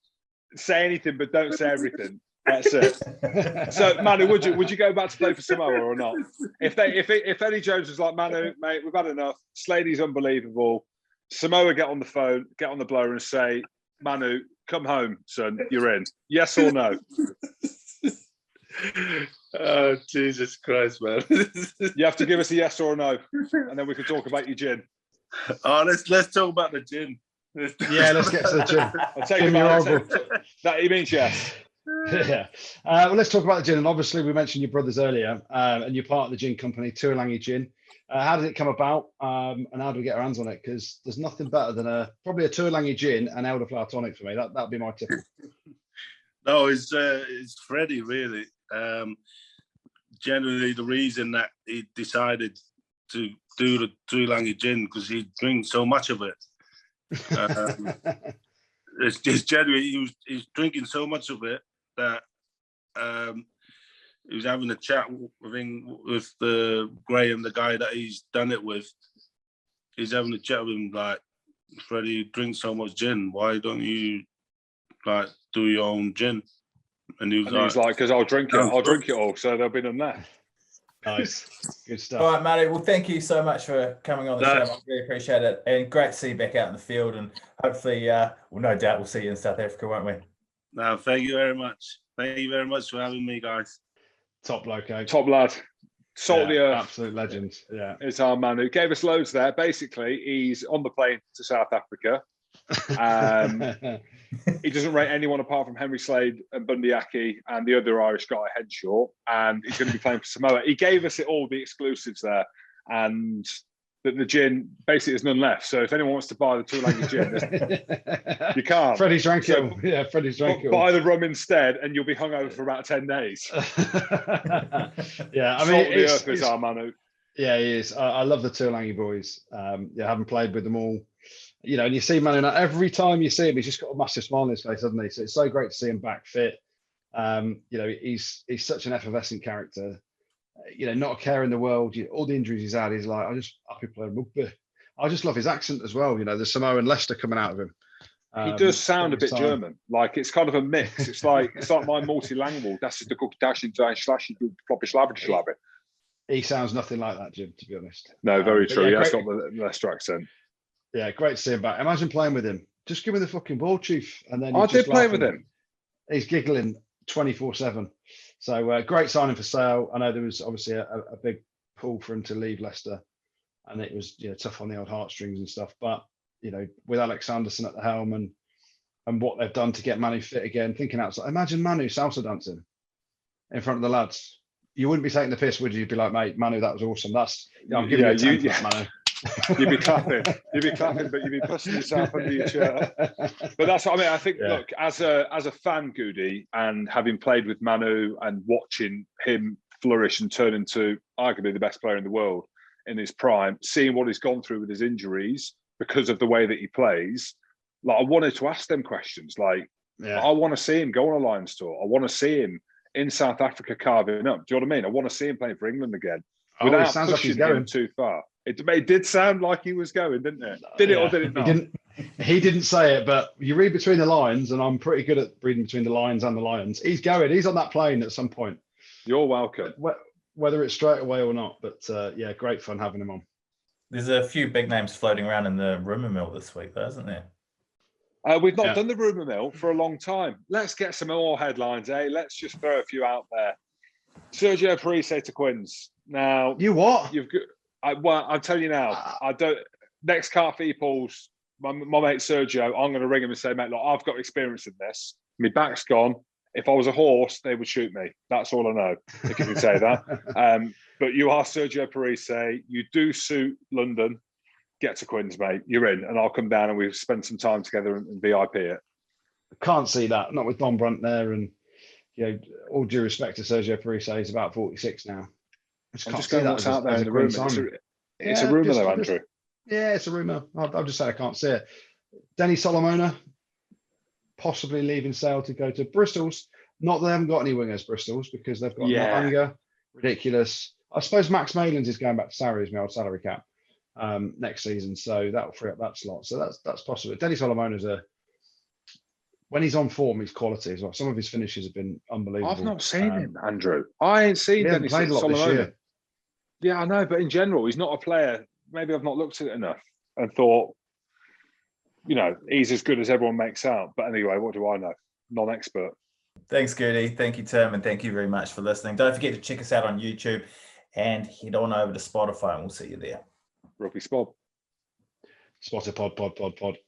Say anything, but don't say everything. That's it. So, Manu, would you go back to play for Samoa or not? If Eddie Jones was like, Manu, mate, we've had enough. Slady's unbelievable. Samoa get on the phone, get on the blower, and say, Manu, come home, son. You're in. Yes or no? Oh, Jesus Christ, man! You have to give us a yes or a no, and then we can talk about your gin. Oh, let's talk about the gin. Yeah, let's get to the gin. I'll take that. He means yes. Yeah. Well, let's talk about the gin. And obviously, we mentioned your brothers earlier, and you're part of the gin company, Tuilagi Gin. How did it come about, and how do we get our hands on it? Because there's nothing better than probably a Tuilagi Gin and elderflower tonic for me. That'd be my tip. No, it's Freddie really. Generally, the reason that he decided to do the Tuilagi Gin because he drinks so much of it. It's just generally he's drinking so much of it that he was having a chat with the Graham, the guy that he's done it with. He's having a chat with him like, Freddie, you drink so much gin. Why don't you like do your own gin? And he was like, because I'll drink it. I'll drink it all, so there'll be none left. Nice, good stuff. All right, Manu. Well, thank you so much for coming on the show. I really appreciate it, and great to see you back out in the field. And hopefully, no doubt, we'll see you in South Africa, won't we? No, thank you very much. Thank you very much for having me, guys. Top loco. Top lad. Salt of the earth. Absolute legend. Yeah. It's our Manu. Gave us loads there. Basically, he's on the plane to South Africa. He doesn't rate anyone apart from Henry Slade and Bundy Aki and the other Irish guy, Henshaw. And he's going to be playing for Samoa. He gave us all the exclusives there. And the gin, basically, there's none left. So if anyone wants to buy the Tuilagi gin, you can't. Freddie's drank it all. Yeah, Freddie's drank it all. Buy the rum instead, and you'll be hungover for about 10 days. Yeah, I mean, Salt of the earth is our Manu. Yeah, he is. I love the Tuilagi boys. Having played with them all, and you see Manu, every time you see him, he's just got a massive smile on his face, hasn't he? So it's so great to see him back fit. He's such an effervescent character. Not a care in the world. All the injuries he's had, he's like, I just happy playing rugby. I just love his accent as well. The Samoan Leicester coming out of him. He does sound a bit German. Like it's kind of a mix. It's like my multilingual. That's just the cook dashing slash proper slabber. He sounds nothing like that, Jim, to be honest. No, very true. Yeah, he's got the Leicester accent. Yeah, great to see him back. Imagine playing with him. Just give me the fucking ball, Chief. And then I did play with him. He's giggling 24/7. So great signing for Sale. I know there was obviously a big pull for him to leave Leicester, and it was tough on the old heartstrings and stuff. But with Alex Sanderson at the helm and what they've done to get Manu fit again, thinking outside. Imagine Manu salsa dancing in front of the lads. You wouldn't be taking the piss, would you? You'd be like, mate, Manu, that was awesome. I'm giving you a 10 for that, Manu. You'd be clapping, but you'd be pushing yourself under your chair. But that's what I mean. I think, look, as a fan, Goodey, and having played with Manu and watching him flourish and turn into arguably the best player in the world in his prime, seeing what he's gone through with his injuries because of the way that he plays, like I wanted to ask them questions. Like, I want to see him go on a Lions tour. I want to see him in South Africa carving up. Do you know what I mean? I want to see him playing for England again without pushing him too far. It did sound like he was going, didn't it? Did it or did it not? He didn't say it, but you read between the lines, and I'm pretty good at reading between the lines and the lions. He's going. He's on that plane at some point. You're welcome. Whether it's straight away or not, but great fun having him on. There's a few big names floating around in the rumour mill this week, though, isn't there? We've not done the rumour mill for a long time. Let's get some more headlines, eh? Let's just throw a few out there. Sergio Parise to Quins. Now, you what? You've got. I'm telling you now. I don't. Next cart for Paul's my mate Sergio, I'm going to ring him and say, mate, look, I've got experience in this. My back's gone. If I was a horse, they would shoot me. That's all I know, if you can say that. But you are Sergio Parise. You do suit London. Get to Quins, mate. You're in, and I'll come down and we'll spend some time together and VIP it. Can't see that. Not with Don Brunt there, and all due respect to Sergio Parise, he's about 46 now. I'm just going what's out there in the room. It's a rumour, though, Andrew. Yeah, it's a rumour. I'll just say I can't see it. Denny Solomona possibly leaving Sale to go to Bristol's. Not that they haven't got any wingers, Bristol's, because they've got Unger, ridiculous. I suppose Max Maylands is going back to Sarri as my old salary cap next season, so that'll free up that slot. So that's possible. Denny Solomona's when he's on form, he's quality as well. Some of his finishes have been unbelievable. I've not seen him, Andrew. I ain't seen Denny Solomona. Yeah, I know, but in general, he's not a player. Maybe I've not looked at it enough and thought, he's as good as everyone makes out. But anyway, what do I know? Non-expert. Thanks, Goody. Thank you, Tim, and thank you very much for listening. Don't forget to check us out on YouTube and head on over to Spotify, and we'll see you there. Rugby Spob. Spotted pod.